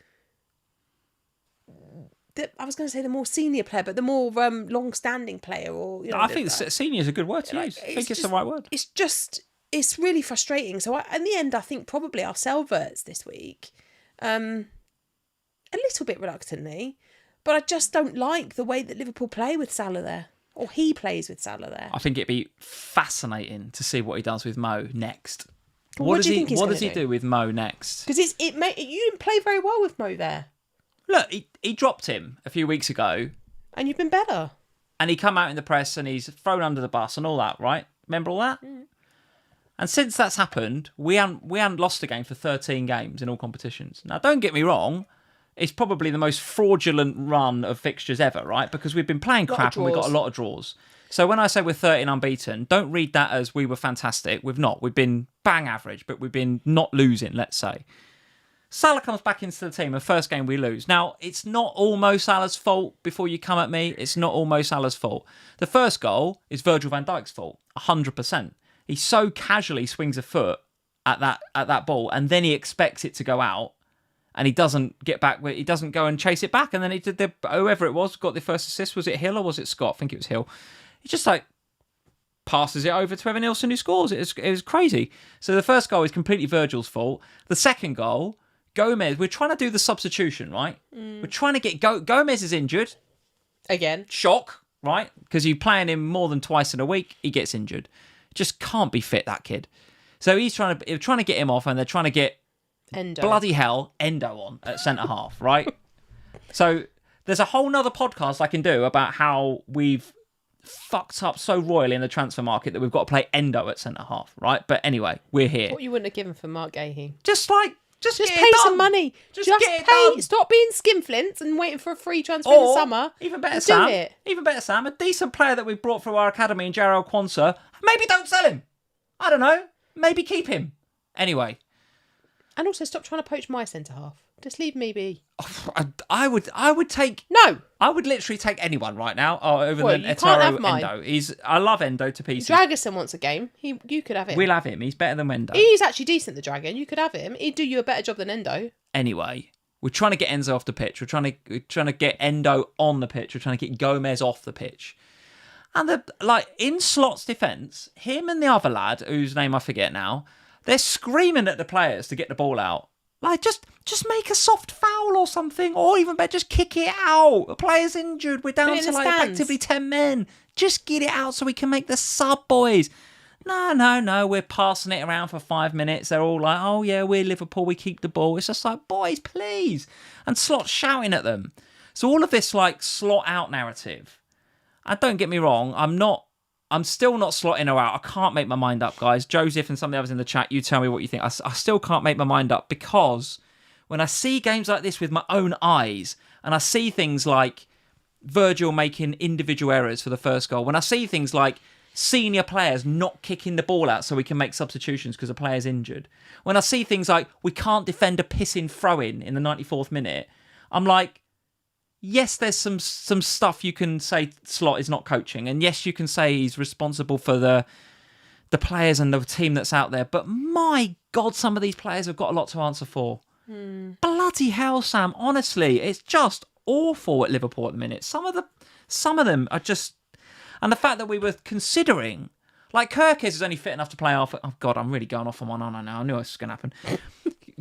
I was going to say the more senior player, but the more long-standing player. Or I think senior is a good word to use. I think it's the right word. It's really frustrating. So in the end, I think probably I'll sell Wirtz this week. A little bit reluctantly, but I just don't like the way that Liverpool play with Salah there, or he plays with Salah there. I think it'd be fascinating to see what he does with Mo next. What do you think what does he do with Mo next? Because you didn't play very well with Mo there. Look, he dropped him a few weeks ago, and you've been better. And he come out in the press and he's thrown under the bus and all that, right? Remember all that? And since that's happened, we haven't lost a game for 13 games in all competitions. Now, don't get me wrong, it's probably the most fraudulent run of fixtures ever, right? Because we've been playing crap and we've got a lot of draws. So when I say we're 13 unbeaten, don't read that as we were fantastic. We've not. We've been bang average, but we've been not losing, let's say. Salah comes back into the team, the first game we lose. Now, it's not all Mo Salah's fault before you come at me. It's not all Mo Salah's fault. The first goal is Virgil van Dijk's fault, 100%. He so casually swings a foot at that ball, and then he expects it to go out, and he doesn't get back. He doesn't go and chase it back, and then whoever it was got the first assist. Was it Hill or was it Scott? I think it was Hill. He just passes it over to Evan Nilsson, who scores. It was crazy. So the first goal is completely Virgil's fault. The second goal, Gomez. We're trying to do the substitution, right? We're trying to get Gomez is injured again. Shock, right? Because you're playing him more than twice in a week. He gets injured. Just can't be fit, that kid. So he's trying to get him off, and they're trying to get Endo on at centre half, right? So there's a whole nother podcast I can do about how we've fucked up so royally in the transfer market that we've got to play Endo at centre half, right? But anyway, we're here. What you wouldn't have given for Mark Gahey? Just pay some money. Just get it done. Stop being skinflints and waiting for a free transfer in the summer. Even better, Sam. A decent player that we've brought through our academy in Jarrell Quansah. Maybe don't sell him. I don't know. Maybe keep him. Anyway. And also stop trying to poach my centre half. Just leave me be. I would take. No. I would literally take anyone right now over than Etaro Endo. I love Endo to pieces. Dragerson wants a game. You could have him. We'll have him. He's better than Endo. He's actually decent, the Dragon. You could have him. He'd do you a better job than Endo. Anyway, we're trying to get Enzo off the pitch. We're trying to get Endo on the pitch. We're trying to get Gomez off the pitch. And in Slot's defence, him and the other lad, whose name I forget now, they're screaming at the players to get the ball out. Just make a soft foul or something, or even better, just kick it out. The player's injured. We're down to effectively 10 men. Just get it out so we can make the sub, boys. No. We're passing it around for 5 minutes. They're all like, oh yeah, we're Liverpool. We keep the ball. It's just like, boys, please. And Slot's shouting at them. So all of this Slot out narrative. And don't get me wrong, I'm still not slotting her out. I can't make my mind up, guys. Joseph and some of the others in the chat, you tell me what you think. I still can't make my mind up because when I see games like this with my own eyes, and I see things like Virgil making individual errors for the first goal, when I see things like senior players not kicking the ball out so we can make substitutions because a player's injured, when I see things like we can't defend a pissing throw-in in the 94th minute, I'm like, yes, there's some stuff you can say Slot is not coaching, and yes, you can say he's responsible for the players and the team that's out there, but my God, some of these players have got a lot to answer for. Bloody hell, Sam, honestly, it's just awful at Liverpool at the minute. Some of them are just... And the fact that we were considering... Like, Kirkes is only fit enough to play half... Oh, God, I'm really going off on one, aren't I, now? I knew this was going to happen.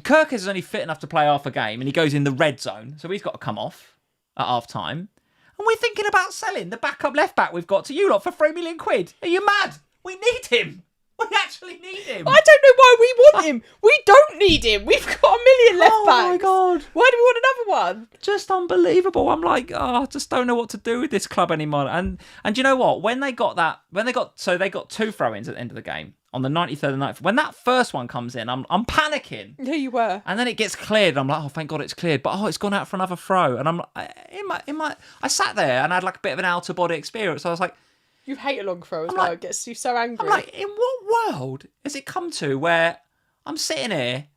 Kirkes is only fit enough to play half a game, and he goes in the red zone, so he's got to come off at half-time. And we're thinking about selling the backup left-back we've got to you lot for £3 million. Are you mad? We need him. We actually need him. I don't know why we want him. We don't need him. We've got a million left backs. Oh my God. Why do we want another one? Just unbelievable. I'm like, I just don't know what to do with this club anymore. And you know what? They got 2 throw-ins at the end of the game on the 93rd and 90th. When that first one comes in, I'm panicking. Yeah, you were. And then it gets cleared. I'm like, oh, thank God it's cleared. But it's gone out for another throw. And I'm I sat there and I had like a bit of an outer body experience. I was like, you hate a long throw as well. It gets you so angry. I'm like, in what world has it come to where I'm sitting here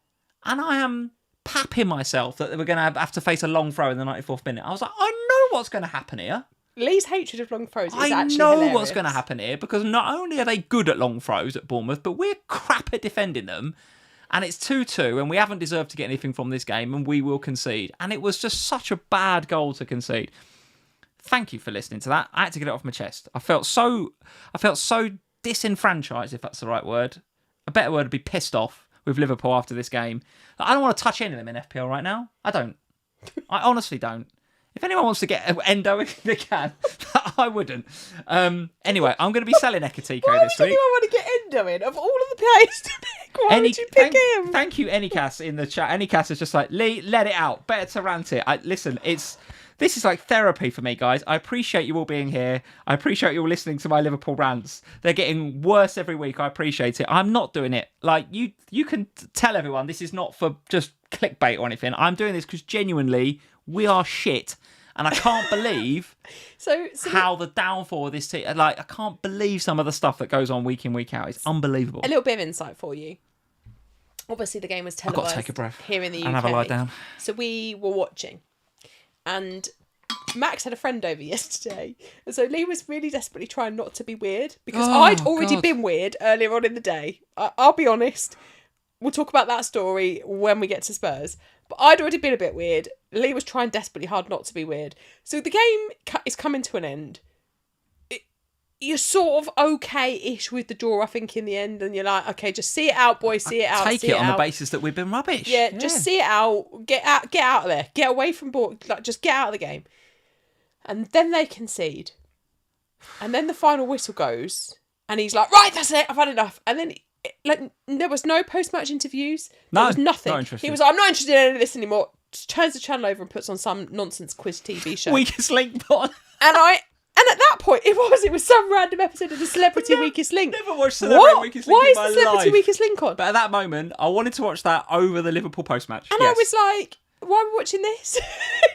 and I am papping myself that we're going to have to face a long throw in the 94th minute? I was like, I know what's going to happen here. Lee's hatred of long throws is actually hilarious. I know hilarious. what's going to happen here, because not only are they good at long throws at Bournemouth, but we're crap at defending them. And it's 2-2, and we haven't deserved to get anything from this game, and we will concede. And it was just such a bad goal to concede. Thank you for listening to that. I had to get it off my chest. I felt so disenfranchised, if that's the right word. A better word would be pissed off with Liverpool after this game. I don't want to touch any of them in FPL right now. I don't. I honestly don't. If anyone wants to get Endo, they can. I wouldn't. Anyway, I'm going to be selling Ekitike this week. Why would anyone want to get Endo in? Of all of the players to pick, why would you pick him? Thank you, Anycast, in the chat. Anycast is just like, Lee, let it out. Better to rant it. Listen, this is like therapy for me, guys. I appreciate you all being here. I appreciate you all listening to my Liverpool rants. They're getting worse every week. I appreciate it. I'm not doing it. Like, you can tell everyone this is not for just clickbait or anything. I'm doing this because genuinely we are shit. And I can't believe how the downfall of this team... Like, I can't believe some of the stuff that goes on week in, week out. It's unbelievable. A little bit of insight for you. Obviously, the game was televised. I've got to take a breath here in the UK. And have a lie down. So we were watching. And Max had a friend over yesterday. And so Lee was really desperately trying not to be weird. Because I'd already been weird earlier on in the day. I'll be honest. We'll talk about that story when we get to Spurs. But I'd already been a bit weird. Lee was trying desperately hard not to be weird. So the game is coming to an end. You're sort of okay-ish with the draw, I think, in the end. And you're like, okay, just see it out, boys, see it out. Take it on the basis that we've been rubbish. Yeah, just see it out. Get out of there. Get away from ball. Like, just get out of the game. And then they concede. And then the final whistle goes. And he's like, right, that's it. I've had enough. And then... there was no post-match interviews. There was nothing. He was like, I'm not interested in any of this anymore. Just turns the channel over and puts on some nonsense quiz TV show. Weakest Link on. And at that point, it was some random episode of the Celebrity Weakest Link. Never watched Celebrity Weakest Link in my life. Why is the Celebrity Weakest Link on? But at that moment, I wanted to watch that over the Liverpool post-match. And I was like, why are we watching this?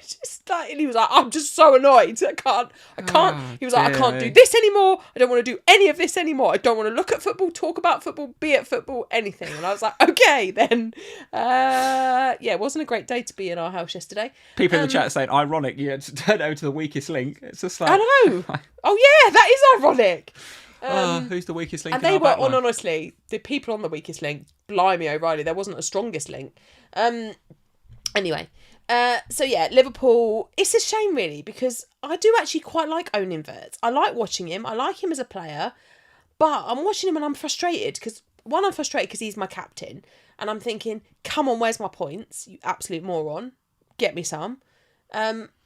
Just like, and he was like, I'm just so annoyed. I can't. He was like, I can't do this anymore. I don't want to do any of this anymore. I don't want to look at football, talk about football, be at football, anything. And I was like, okay, then. It wasn't a great day to be in our house yesterday. People in the chat saying, ironic, you had to turn over to the Weakest Link. It's just like... I know. Oh, yeah, that is ironic. Who's the weakest link? And they were on, honestly, the people on the weakest link, blimey O'Reilly, there wasn't a strongest link. Anyway, Liverpool, it's a shame really, because I do actually quite like owning Wirtz. I like watching him. I like him as a player, but I'm watching him and I'm frustrated because, one, I'm frustrated because he's my captain and I'm thinking, come on, where's my points? You absolute moron. Get me some.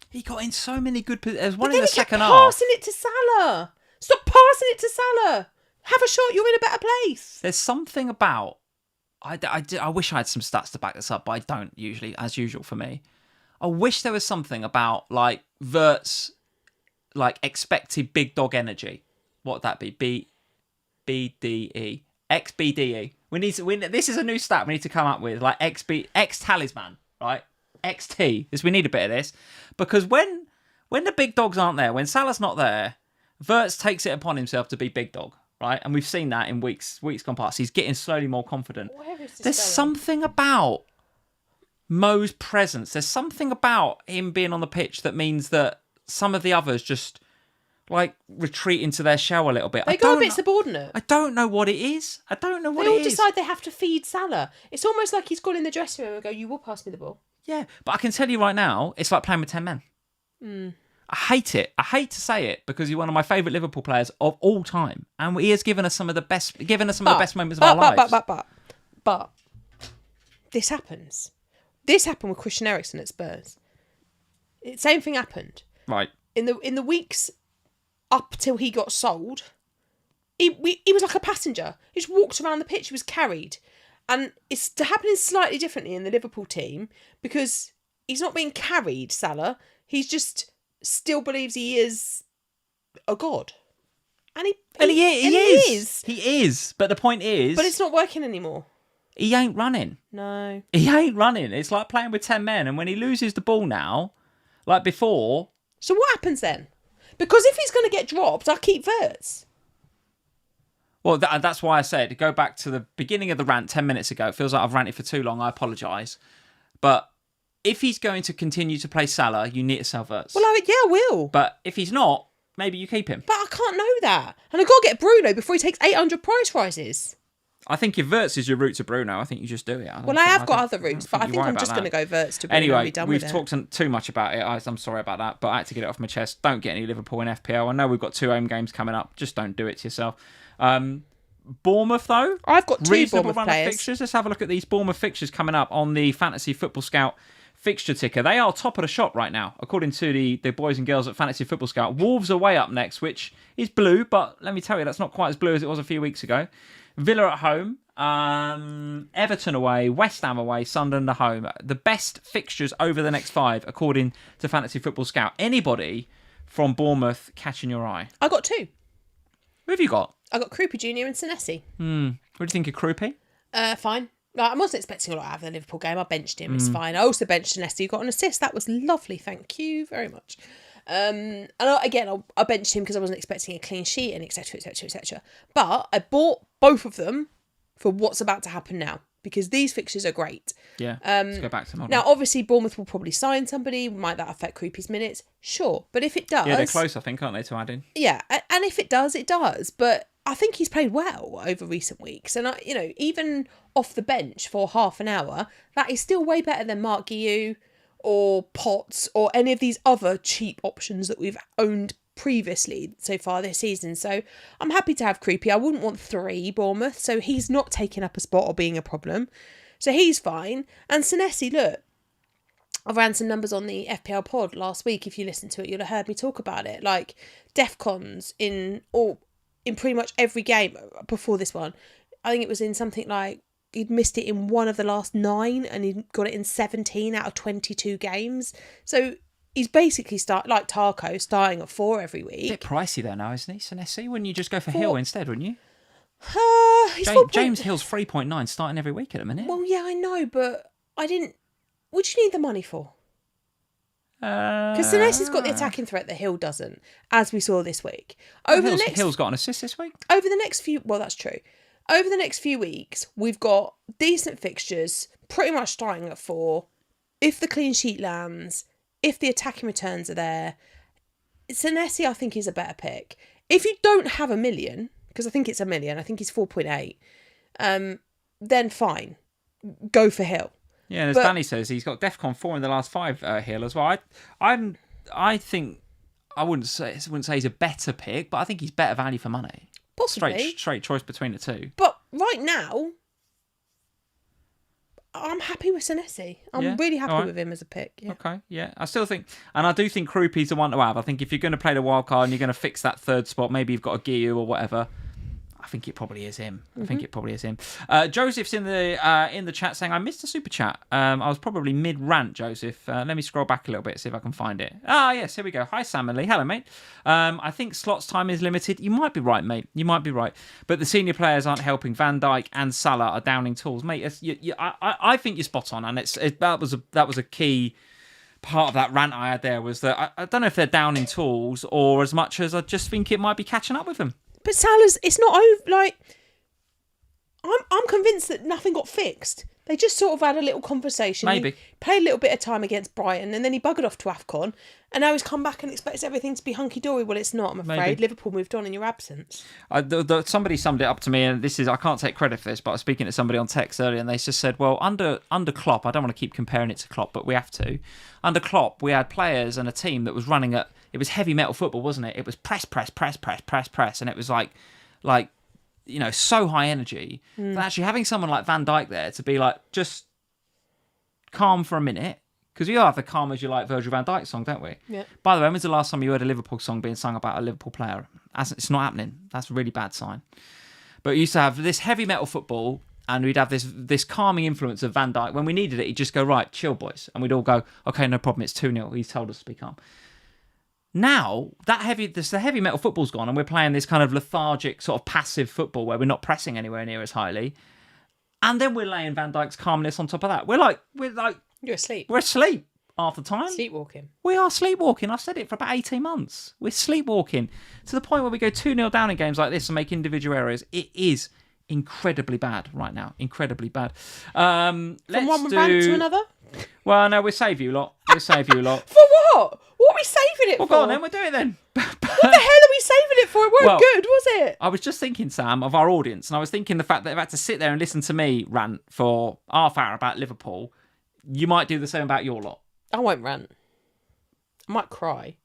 He got in so many good positions. There's one in the second half. Passing it to Salah. Stop passing it to Salah. Have a shot. You're in a better place. There's something about... I wish I had some stats to back this up, but I don't usually, as usual for me. I wish there was something about, like, Wirtz, like, expected big dog energy. What would that be? BDE. XBDE. This is a new stat we need to come up with, like, X talisman, right? XT. We need a bit of this. Because when the big dogs aren't there, when Salah's not there, Wirtz takes it upon himself to be big dog, right? And we've seen that in weeks gone past. He's getting slowly more confident. There's something about Mo's presence. There's something about him being on the pitch that means that some of the others just like retreat into their shell a little bit. They go a bit subordinate. I don't know what it is. They all decide they have to feed Salah. It's almost like he's gone in the dressing room and go, "You will pass me the ball." Yeah, but I can tell you right now, it's like playing with 10 men. I hate it. I hate to say it because you're one of my favourite Liverpool players of all time, and he has given us some of the best, moments of our lives. But this happens. This happened with Christian Eriksen at Spurs. Same thing happened. Right. In the weeks up till he got sold, he was like a passenger. He just walked around the pitch. He was carried. And it's happening slightly differently in the Liverpool team because he's not being carried, Salah. He's just still believes he is a god. And he is. But the point is... But it's not working anymore. He ain't running. No. He ain't running. It's like playing with 10 men. And when he loses the ball now, like before... So what happens then? Because if he's going to get dropped, I'll keep Wirtz. Well, that's why I said, go back to the beginning of the rant 10 minutes ago. It feels like I've ranted for too long. I apologise. But if he's going to continue to play Salah, you need to sell Wirtz. Well, I will. But if he's not, maybe you keep him. But I can't know that. And I've got to get Bruno before he takes 800 price rises. I think if Wirtz is your route to Bruno, I think you just do it. I have got other routes, but I think I'm just going to go Wirtz to Bruno and be done with it. Anyway, we've talked too much about it. I'm sorry about that, but I had to get it off my chest. Don't get any Liverpool in FPL. I know we've got 2 home games coming up. Just don't do it to yourself. Bournemouth, though. I've got 2 Bournemouth players. Fixtures. Let's have a look at these Bournemouth fixtures coming up on the Fantasy Football Scout fixture ticker. They are top of the shop right now, according to the boys and girls at Fantasy Football Scout. Wolves away up next, which is blue, but let me tell you, that's not quite as blue as it was a few weeks ago. Villa at home, Everton away, West Ham away, Sunderland at home. The best fixtures over the next 5, according to Fantasy Football Scout. Anybody from Bournemouth catching your eye? I got 2. Who have you got? I got Krupa Jr. and Senesi. What do you think of Krupa? Fine. I wasn't expecting a lot out of the Liverpool game. I benched him. It's fine. I also benched Senesi, who got an assist. That was lovely. Thank you very much. And I benched him because I wasn't expecting a clean sheet and etc, etc, etc. But I bought both of them for what's about to happen now because these fixtures are great. Yeah, let's go back to them. Now, obviously, Bournemouth will probably sign somebody. Might that affect Krupa's minutes? Sure. But if it does... Yeah, they're close, I think, aren't they, to add in? Yeah, and if it does, it does. But I think he's played well over recent weeks. And, even off the bench for half an hour, that is still way better than Mark Guiu or Potts or any of these other cheap options that we've owned previously so far this season. So I'm happy to have Krupa. I wouldn't want 3 Bournemouth, so he's not taking up a spot or being a problem. So he's fine. And Senesi, look, I ran some numbers on the FPL pod last week. If you listened to it, you'll have heard me talk about it. Like DEFCONs in pretty much every game before this one. I think it was in something like he'd missed it in one of the last 9 and he got it in 17 out of 22 games. So he's basically like Tarko, starting at 4 every week. A bit pricey there now, isn't he, Senesi? Wouldn't you just go for Hill instead, wouldn't you? James Hill's 3.9 starting every week at the minute. Well, yeah, I know, but I didn't... What do you need the money for? Because Senesi's got the attacking threat that Hill doesn't, as we saw this week. Hill's got an assist this week. Over the next few... Well, that's true. Over the next few weeks, we've got decent fixtures, pretty much starting at 4. If the clean sheet lands, if the attacking returns are there, Senesi, I think, is a better pick. If you don't have $1 million, because I think it's $1 million, I think he's 4.8, then fine, go for Hill. Yeah, and as Danny says, he's got DEFCON 4 in the last 5 Hill as well. I think I wouldn't say he's a better pick, but I think he's better value for money. Possibly. Straight choice between the 2. But right now, I'm happy with Senesi. I'm really happy with him as a pick. Yeah. Okay, yeah. I still think, and I do think Krupi's the one to have. I think if you're going to play the wild card and you're going to fix that 3rd spot, maybe you've got a Guiu or whatever, I think it probably is him. Joseph's in the chat saying, I missed a super chat. I was probably mid-rant, Joseph. Let me scroll back a little bit, see if I can find it. Yes, here we go. Hi, Sam and Lee. Hello, mate. I think slots time is limited. You might be right, mate. You might be right. But the senior players aren't helping. Van Dijk and Salah are downing tools. Mate, I think you're spot on. And that was a key part of that rant I had there, was that I don't know if they're downing tools or as much as I just think it might be catching up with them. But Salah's, it's not over. Like, I'm convinced that nothing got fixed. They just sort of had a little conversation. Maybe. He played a little bit of time against Brighton, and then he buggered off to AFCON, and now he's come back and expects everything to be hunky-dory. Well, it's not, I'm afraid. Maybe. Liverpool moved on in your absence. Somebody summed it up to me, and I can't take credit for this, but I was speaking to somebody on text earlier, and they just said, well, under Klopp, I don't want to keep comparing it to Klopp, but we have to. Under Klopp, we had players and a team that was running at, it was heavy metal football, wasn't it? It was press, and it was like so high energy. That actually having someone like Van Dijk there to be like, just calm for a minute, because we all have the calm as you like Virgil van Dijk song, don't we? Yeah. By the way, when's the last time you heard a Liverpool song being sung about a Liverpool player? It's not happening. That's a really bad sign. But we used to have this heavy metal football, and we'd have this calming influence of Van Dijk. When we needed it, he'd just go, right, chill, boys. And we'd all go, okay, no problem, it's 2-0. He's told us to be calm. Now, the heavy metal football's gone, and we're playing this kind of lethargic, sort of passive football where we're not pressing anywhere near as highly. And then we're laying Van Dijk's calmness on top of that. We're like, you're asleep. We're asleep half the time. Sleepwalking. We are sleepwalking. I've said it for about 18 months. We're sleepwalking to the point where we go 2-0 down in games like this and make individual errors. It is incredibly bad right now. Incredibly bad. From one rant to another? Well, no, we'll save you lot. For what? What are we saving it for? Well, go on then, we'll do it then. What the hell are we saving it for? It weren't good, was it? I was just thinking, Sam, of our audience, and I was thinking the fact that they've had to sit there and listen to me rant for half hour about Liverpool. You might do the same about your lot. I won't rant. I might cry.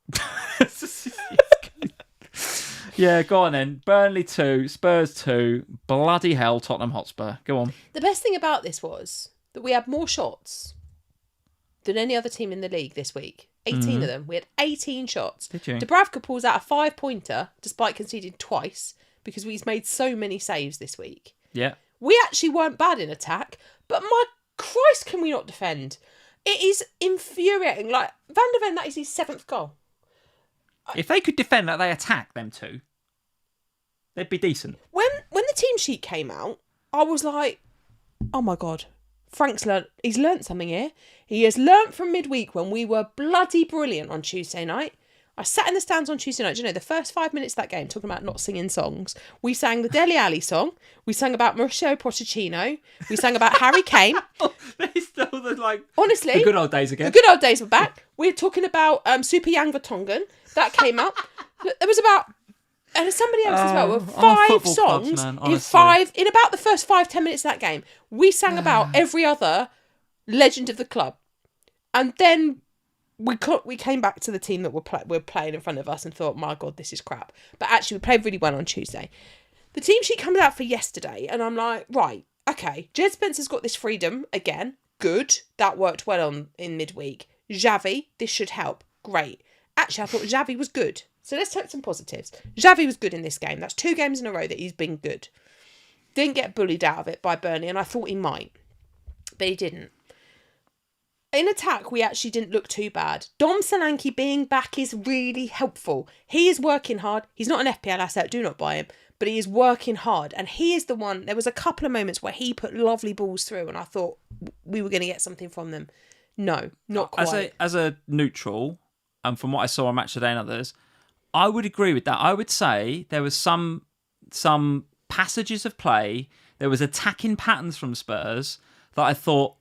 Yeah, go on then. Burnley 2, Spurs 2, bloody hell, Tottenham Hotspur. Go on. The best thing about this was that we had more shots than any other team in the league this week. 18 of them. We had 18 shots. Did you? Dubravka pulls out a 5-pointer despite conceding twice because he's made so many saves this week. Yeah. We actually weren't bad in attack, but my Christ, can we not defend? It is infuriating. Like, Van der Ven, that is his 7th goal. If they could defend like they attack them two, they'd be decent. When the team sheet came out, I was like, oh my God, he's learnt something here. He has learnt from midweek when we were bloody brilliant on Tuesday night. I sat in the stands on Tuesday night. Do you know, the first 5 minutes of that game, talking about not singing songs, we sang the Dele Alli song. We sang about Mauricio Pochettino. We sang about Harry Kane. They still honestly, the good old days again. The good old days were back. We're talking about Super Yang Vertonghen. That came out. There was about, and somebody else as well. 5 songs in about the first 5-10 minutes of that game. We sang about every other legend of the club, and then we came back to the team that were playing in front of us and thought, my God, this is crap. But actually, we played really well on Tuesday. The team sheet comes out for yesterday, and I'm like, right, okay. Jed Spencer's got this freedom again. Good, that worked well in midweek. Xavi, this should help. Great. Actually, I thought Xavi was good. So let's take some positives. Xavi was good in this game. That's 2 games in a row that he's been good. Didn't get bullied out of it by Burnley, and I thought he might. But he didn't. In attack, we actually didn't look too bad. Dom Solanke being back is really helpful. He is working hard. He's not an FPL asset, do not buy him. But he is working hard. And he is the one, there was a couple of moments where he put lovely balls through, and I thought we were going to get something from them. No, not quite. As a neutral, and from what I saw on Match Today and others, I would agree with that. I would say there was some passages of play, there was attacking patterns from Spurs that I thought,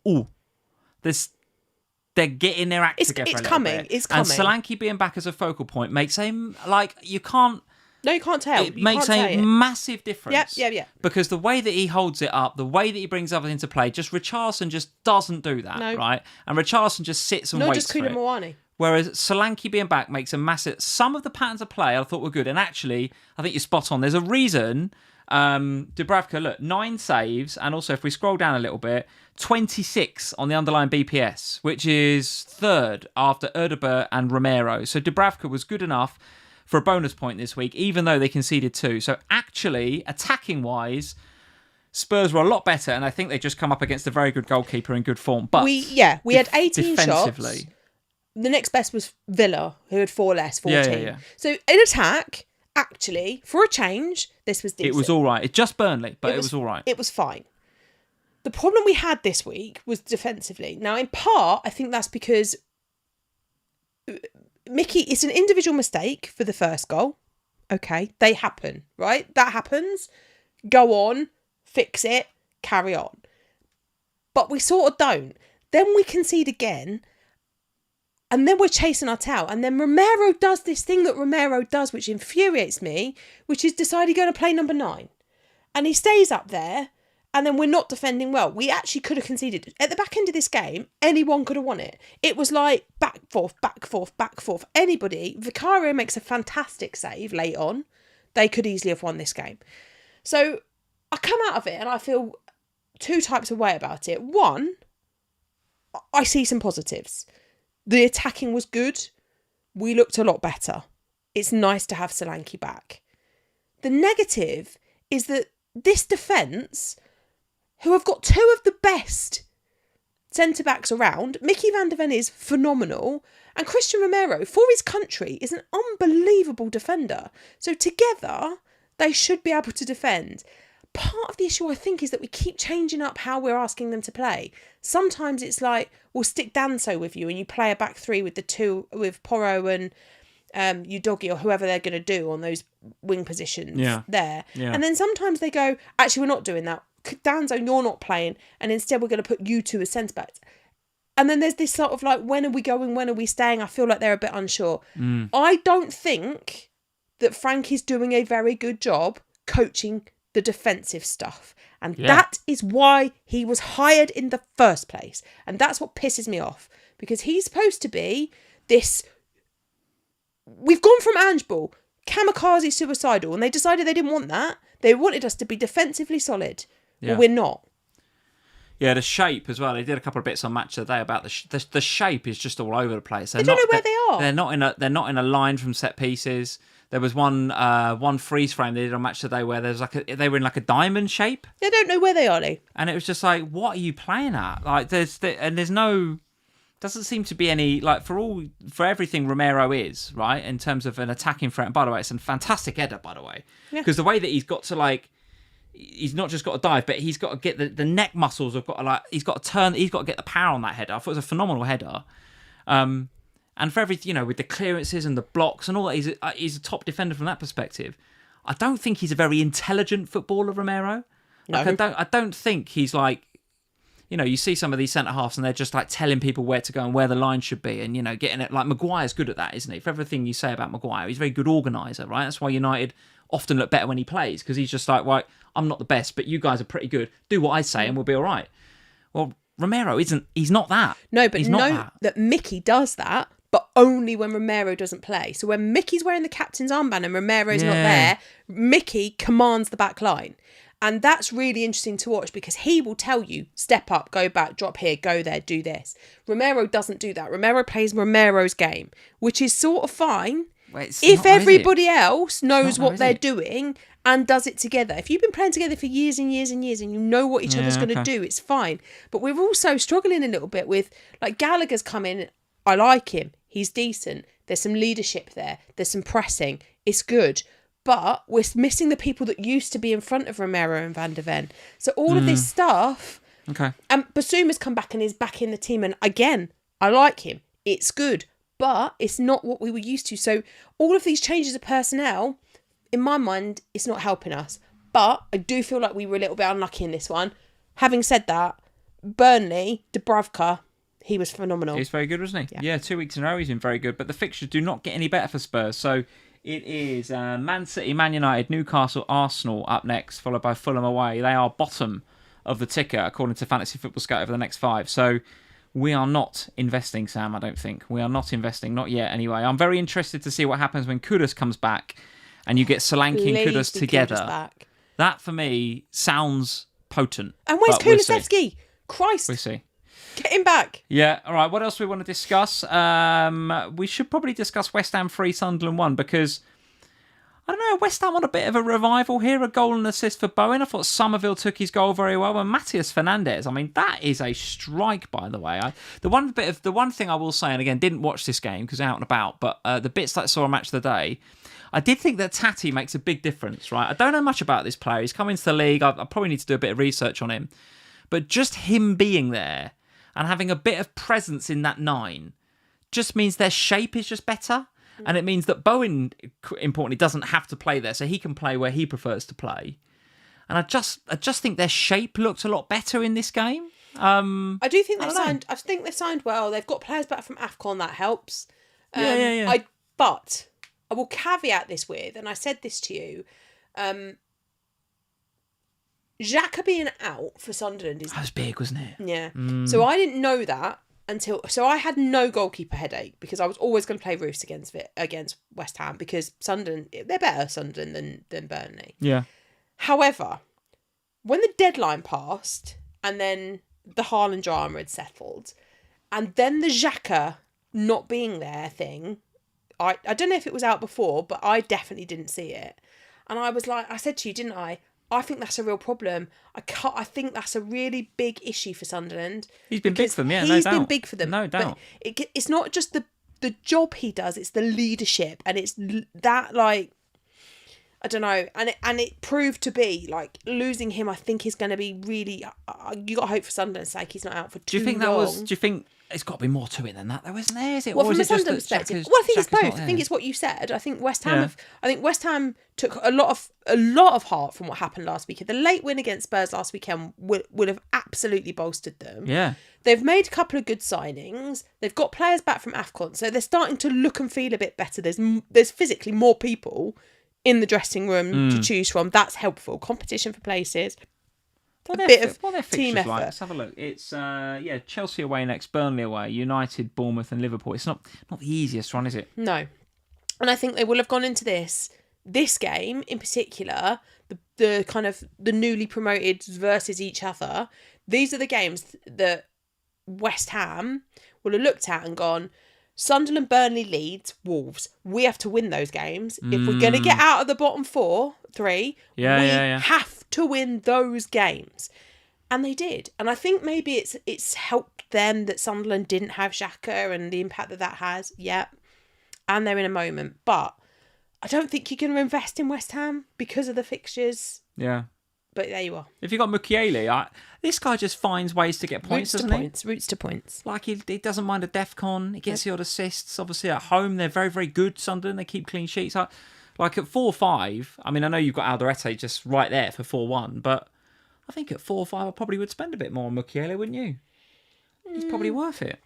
they're getting their act together. It's coming. It's coming. And Solanke being back as a focal point makes him you can't. No, you can't tell. It makes a massive difference. Yeah. Because the way that he holds it up, the way that he brings others into play, just Richarlison just doesn't do that, right? And Richarlison just sits and waits for it. Moani. Whereas Solanke being back makes a massive. Some of the patterns of play I thought were good, and actually, I think you're spot on. There's a reason. Dubravka, look, 9 saves, and also if we scroll down a little bit, 26 on the underlying BPS, which is 3rd after Erdebert and Romero. So Dubravka was good enough for a bonus point this week, even though they conceded 2. So actually, attacking-wise, Spurs were a lot better, and I think they just come up against a very good goalkeeper in good form. But we had 18 defensively, shots. The next best was Villa, who had 4 less, 14. Yeah. So in attack, actually, for a change, this was decent. It was all right. It's just Burnley, but it was all right. It was fine. The problem we had this week was defensively. Now, in part, I think that's because Mickey, it's an individual mistake for the first goal. Okay, they happen, right? That happens. Go on, fix it, carry on. But we sort of don't. Then we concede again, and then we're chasing our tail. And then Romero does this thing that Romero does, which infuriates me, which is decide he's going to play number 9. And he stays up there, and then we're not defending well. We actually could have conceded. At the back end of this game, anyone could have won it. It was like back, forth, back, forth, back, forth. Anybody. Vicario makes a fantastic save late on. They could easily have won this game. So I come out of it and I feel 2 types of way about it. One, I see some positives. The attacking was good. We looked a lot better. It's nice to have Solanke back. The negative is that this defence, who have got 2 of the best centre-backs around, Mickey van de Ven is phenomenal, and Christian Romero, for his country, is an unbelievable defender. So together, they should be able to defend. Part of the issue, I think, is that we keep changing up how we're asking them to play. Sometimes it's like, we'll stick Danso with you and you play a back 3 with the 2, with Porro and Udogie or whoever they're going to do on those wing positions there. Yeah. And then sometimes they go, actually, we're not doing that. Danso, you're not playing. And instead we're going to put you 2 as centre-backs. And then there's this sort of like, when are we going? When are we staying? I feel like they're a bit unsure. I don't think that Frank is doing a very good job coaching the defensive stuff. And that is why he was hired in the first place. And that's what pisses me off. Because he's supposed to be this... We've gone from Ange Ball, kamikaze suicidal, and they decided they didn't want that. They wanted us to be defensively solid. Yeah. Well, we're not. Yeah, the shape as well. They did a couple of bits on Match of the Day about the shape is just all over the place. They don't know where they are. They're not in a line from set pieces. There was one freeze frame they did on Match of the Day where there's they were in like a diamond shape. They don't know where they are, Lee. And it was just like, what are you playing at? Like there's no, doesn't seem to be any, like for everything Romero is, right, in terms of an attacking threat. And by the way, it's a fantastic header, by the way, because the way that he's got to like, he's not just got to dive, but he's got to get the neck muscles have got to like, he's got to turn, he's got to get the power on that header. I thought it was a phenomenal header. And for everything, with the clearances and the blocks and all that, he's a top defender from that perspective. I don't think he's a very intelligent footballer, Romero. No. Like, I don't think he's like, you see some of these centre-halves and they're just like telling people where to go and where the line should be and, getting it. Like Maguire's good at that, isn't he? For everything you say about Maguire, he's a very good organiser, right? That's why United often look better when he plays, because he's just like, right, I'm not the best, but you guys are pretty good. Do what I say and we'll be all right. Well, Romero he's not that. No, but that Mickey does that, but only when Romero doesn't play. So when Mickey's wearing the captain's armband and Romero's not there, Mickey commands the back line. And that's really interesting to watch because he will tell you, step up, go back, drop here, go there, do this. Romero doesn't do that. Romero plays Romero's game, which is sort of fine if everybody else knows what they're doing and does it together. If you've been playing together for years and years and years and you know what each other's going to do, it's fine. But we're also struggling a little bit with, like, Gallagher's come in. I like him. He's decent. There's some leadership there. There's some pressing. It's good. But we're missing the people that used to be in front of Romero and Van de Ven. So all of this stuff... Okay. And Basuma's come back and is back in the team. And again, I like him. It's good. But it's not what we were used to. So all of these changes of personnel, in my mind, it's not helping us. But I do feel like we were a little bit unlucky in this one. Having said that, Burnley, Dubravka... He was phenomenal. He was very good, wasn't he? Yeah, 2 weeks in a row he's been very good. But the fixtures do not get any better for Spurs. So it is Man City, Man United, Newcastle, Arsenal up next, followed by Fulham away. They are bottom of the ticker, according to Fantasy Football Scout, over the next 5. So we are not investing, Sam, I don't think. We are not investing, not yet anyway. I'm very interested to see what happens when Kudus comes back and you get Solanke and Kudus together. That, for me, sounds potent. And where's Kulusevski? Christ. We'll see. Get him back. Yeah, all right. What else do we want to discuss? We should probably discuss West Ham 3, Sunderland 1, because I don't know, West Ham on a bit of a revival here, a goal and assist for Bowen. I thought Somerville took his goal very well. And Matthias Fernandes, I mean, that is a strike, by the way. The one thing I will say, and again, didn't watch this game because out and about, but the bits that I saw on Match of the Day, I did think that Tati makes a big difference, right? I don't know much about this player. He's come into the league. I probably need to do a bit of research on him. But just him being there and having a bit of presence in that 9 just means their shape is just better. And it means that Bowen, importantly, doesn't have to play there, so he can play where he prefers to play. And I just think their shape looked a lot better in this game. I do think they've signed. I think they've signed well. They've got players back from AFCON, that helps. Yeah. But I will caveat this with, and I said this to you, Xhaka being out for Sunderland is... That was big, wasn't it? Yeah. So I didn't know that so I had no goalkeeper headache because I was always going to play Roos against West Ham because Sunderland, they're better Sunderland than Burnley. Yeah. However, when the deadline passed and then the Haaland drama had settled and then the Xhaka not being there thing, I don't know if it was out before, but I definitely didn't see it. And I was like, I said to you, didn't I? I think that's a real problem. I think that's a really big issue for Sunderland. He's been big for them, yeah, no doubt. He's been big for them. No doubt. But it's not just the job he does, it's the leadership. And it's that, like, I don't know. And it proved to be, like, losing him, I think, is going to be really... you got to hope for Sunderland's sake he's not out for too long. Do you think... It's got to be more to it than that, though, isn't there? Is it? Well, or from is a it just Sunderland that perspective, Xhaka's, I think it's Xhaka's both. not I think there? it's what you said. I think West Ham took a lot of heart from what happened last weekend. The late win against Spurs last weekend would have absolutely bolstered them. Yeah. They've made a couple of good signings. They've got players back from AFCON, so they're starting to look and feel a bit better. There's physically more people in the dressing room to choose from. That's helpful. Competition for places. What a bit of their team effort. like? Let's have a look. It's Chelsea away next, Burnley away, United, Bournemouth, and Liverpool. It's not the easiest one, is it? No, and I think they will have gone into this game in particular. The kind of the newly promoted versus each other. These are the games that West Ham will have looked at and gone, Sunderland, Burnley, Leeds, Wolves. We have to win those games. If we're going to get out of the bottom 3, we have to win those games. And they did. And I think maybe it's helped them that Sunderland didn't have Xhaka and the impact that has. Yeah. And they're in a moment. But I don't think you're going to invest in West Ham because of the fixtures. Yeah. But there you are. If you got Mukiele, this guy just finds ways to get points, doesn't he? Roots to points. Like, he doesn't mind a DEFCON. He gets the odd assists. Obviously, at home, they're very, very good, Sunderland. They keep clean sheets. Like, at 4-5, I mean, I know you've got Alderete just right there for 4-1, but I think at 4-5, I probably would spend a bit more on Mukiele, wouldn't you? He's probably worth it.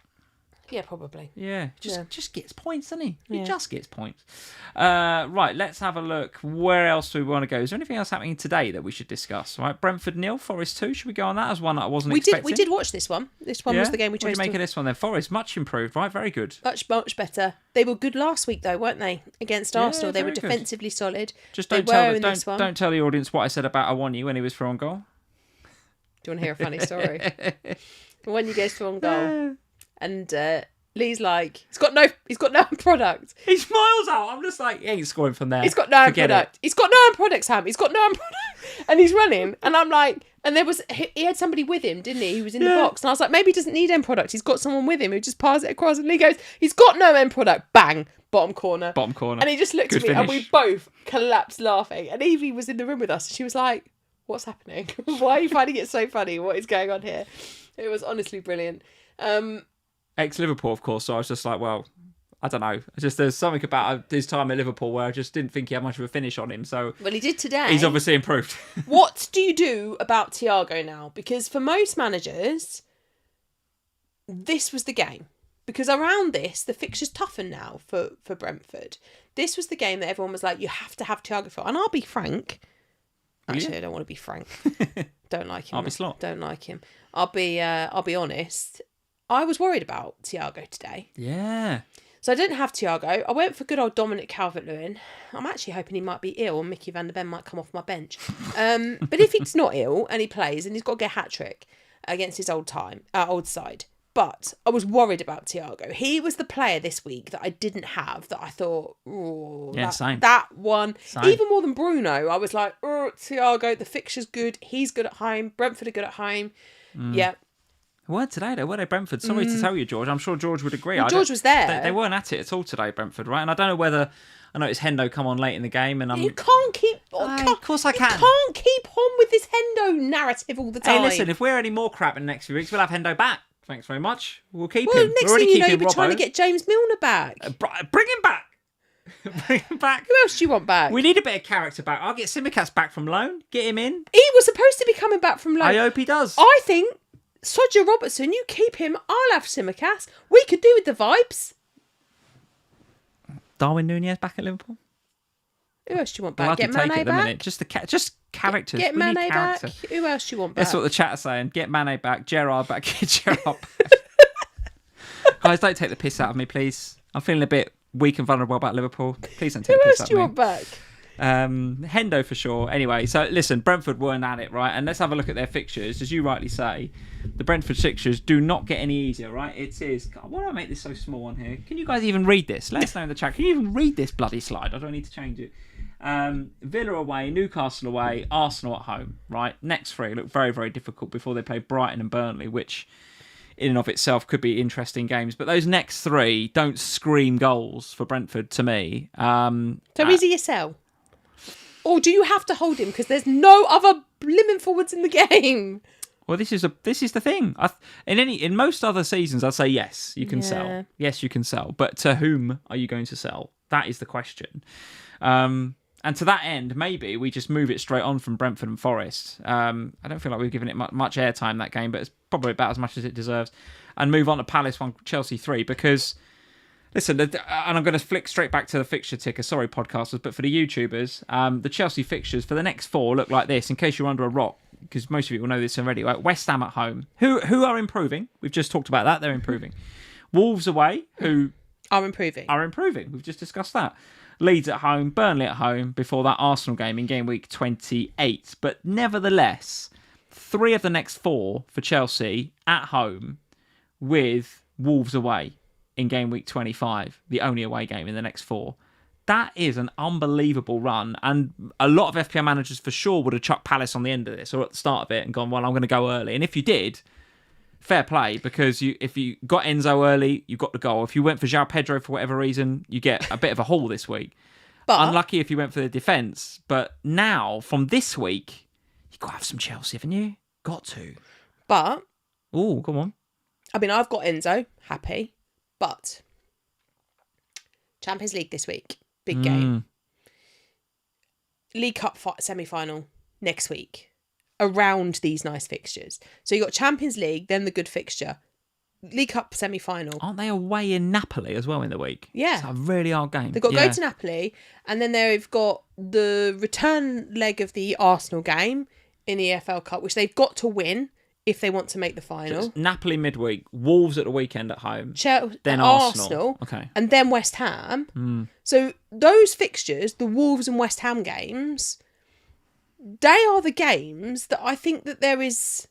Yeah, probably. Yeah, just gets points, doesn't he? Yeah. He just gets points. Right, let's have a look. Where else do we want to go? Is there anything else happening today that we should discuss? Right, Brentford 0, Forest 2. Should we go on that as one that I wasn't expecting? We did watch this one. This one was the game we chose. What do you make of this one then? Forest, much improved, right? Very good. Much better. They were good last week though, weren't they? Against Arsenal, they were defensively solid. Just don't tell the audience what I said about Awoniyi when he was through on goal. Do you want to hear a funny story? When you goes through on goal, and Lee's like, he's got no product. He smiles out. I'm just like, he ain't scoring from there. He's got no product. He's got no product, Sam. He's got no product. And he's running. And I'm like, and he had somebody with him, didn't he? He was in the box. And I was like, maybe he doesn't need end product. He's got someone with him who just passes it across. And Lee goes, he's got no end product. Bang. Bottom corner. And he just looked at me and we both collapsed laughing. And Evie was in the room with us. And she was like, what's happening? Why are you finding it so funny? What is going on here? It was honestly brilliant. Ex-Liverpool, of course, so I was just like, well, I don't know. There's something about his time at Liverpool where I just didn't think he had much of a finish on him. So well, he did today. He's obviously improved. What do you do about Thiago now? Because for most managers, this was the game. Because around this, the fixture's toughened now for Brentford. This was the game that everyone was like, you have to have Thiago for. And I'll be frank. Actually, I don't want to be frank. Don't like him. I'll be slot. Don't like him. I'll be honest. I was worried about Thiago today. Yeah. So I didn't have Thiago. I went for good old Dominic Calvert-Lewin. I'm actually hoping he might be ill and Mickey van der Ven might come off my bench. But if he's not ill and he plays and he's got to get a hat-trick against his old side, But I was worried about Thiago. He was the player this week that I didn't have, that I thought, same. That one, Same. even more than Bruno, I was like, Thiago, the fixture's good. He's good at home. Brentford are good at home. Yeah. Weren't today, though, were they, Brentford? Sorry to tell you, George. I'm sure George would agree. Well, George was there. They weren't at it at all today, Brentford, right? And I don't know whether... I noticed Hendo come on late in the game, and You can't keep... of course I can. You can't keep on with this Hendo narrative all the time. Hey, listen, if we're any more crap in the next few weeks, we'll have Hendo back. Thanks very much. We'll keep him. Next thing you know, you'll be trying to get James Milner back. Bring him back. Bring him back. Who else do you want back? We need a bit of character back. I'll get Simicast back from loan. Get him in. He was supposed to be coming back from loan. I hope he does. I think Sodja Robertson, you keep him. I'll have Simicast. We could do with the vibes. Darwin Núñez back at Liverpool. Who else do you want back? I'll Get take Mane it at the back. minute. Just characters. Get we Mane need back. character. Who else do you want back? That's what the chat are saying. Get Mane back. Gerrard back. Get Gerrard back. Guys, don't take the piss out of me, please. I'm feeling a bit weak and vulnerable about Liverpool. Please don't take the piss out of me. Who else do you want back? Hendo for sure. Anyway, so listen, Brentford weren't at it, right? And let's have a look at their fixtures. As you rightly say, the Brentford fixtures do not get any easier, right? It is... God, why do I make this so small on here? Can you guys even read this? Let us know in the chat. Can you even read this bloody slide? I don't need to change it. Villa away, Newcastle away, Arsenal at home, right? Next three look very, very difficult before they play Brighton and Burnley, which in and of itself could be interesting games. But those next three don't scream goals for Brentford to me. So is he a sell? Or do you have to hold him because there's no other blimmin' forwards in the game? Well, this is the thing. In most other seasons, I'd say yes, you can sell. Yes, you can sell. But to whom are you going to sell? That is the question. And to that end, maybe we just move it straight on from Brentford and Forest. I don't feel like we've given it much airtime, that game, but it's probably about as much as it deserves. And move on to Palace 1, Chelsea 3, because, listen, and I'm going to flick straight back to the fixture ticker. Sorry, podcasters, but for the YouTubers, the Chelsea fixtures for the next four look like this, in case you're under a rock, because most of you will know this already. Right? West Ham at home, who are improving. We've just talked about that. They're improving. Wolves away, who... Are improving. We've just discussed that. Leeds at home, Burnley at home, before that Arsenal game in game week 28. But nevertheless, 3 of the next 4 for Chelsea at home with Wolves away in game week 25, the only away game in the next 4. That is an unbelievable run. And a lot of FPL managers for sure would have chucked Palace on the end of this or at the start of it and gone, well, I'm going to go early. And if you did... fair play, because if you got Enzo early, you got the goal. If you went for João Pedro for whatever reason, you get a bit of a haul this week. But unlucky if you went for the defence. But now, from this week, you've got to have some Chelsea, haven't you? Got to. But... Oh, come on. I mean, I've got Enzo, happy. But... Champions League this week. Big game. League Cup semi-final next week. Around these nice fixtures. So you got Champions League, then the good fixture. League Cup semi-final. Aren't they away in Napoli as well in the week? Yeah. It's a really hard game. They've got to go to Napoli, and then they've got the return leg of the Arsenal game in the EFL Cup, which they've got to win if they want to make the final. So Napoli midweek, Wolves at the weekend at home, then Arsenal, okay, and then West Ham. So those fixtures, the Wolves and West Ham games... they are the games that I think that there is...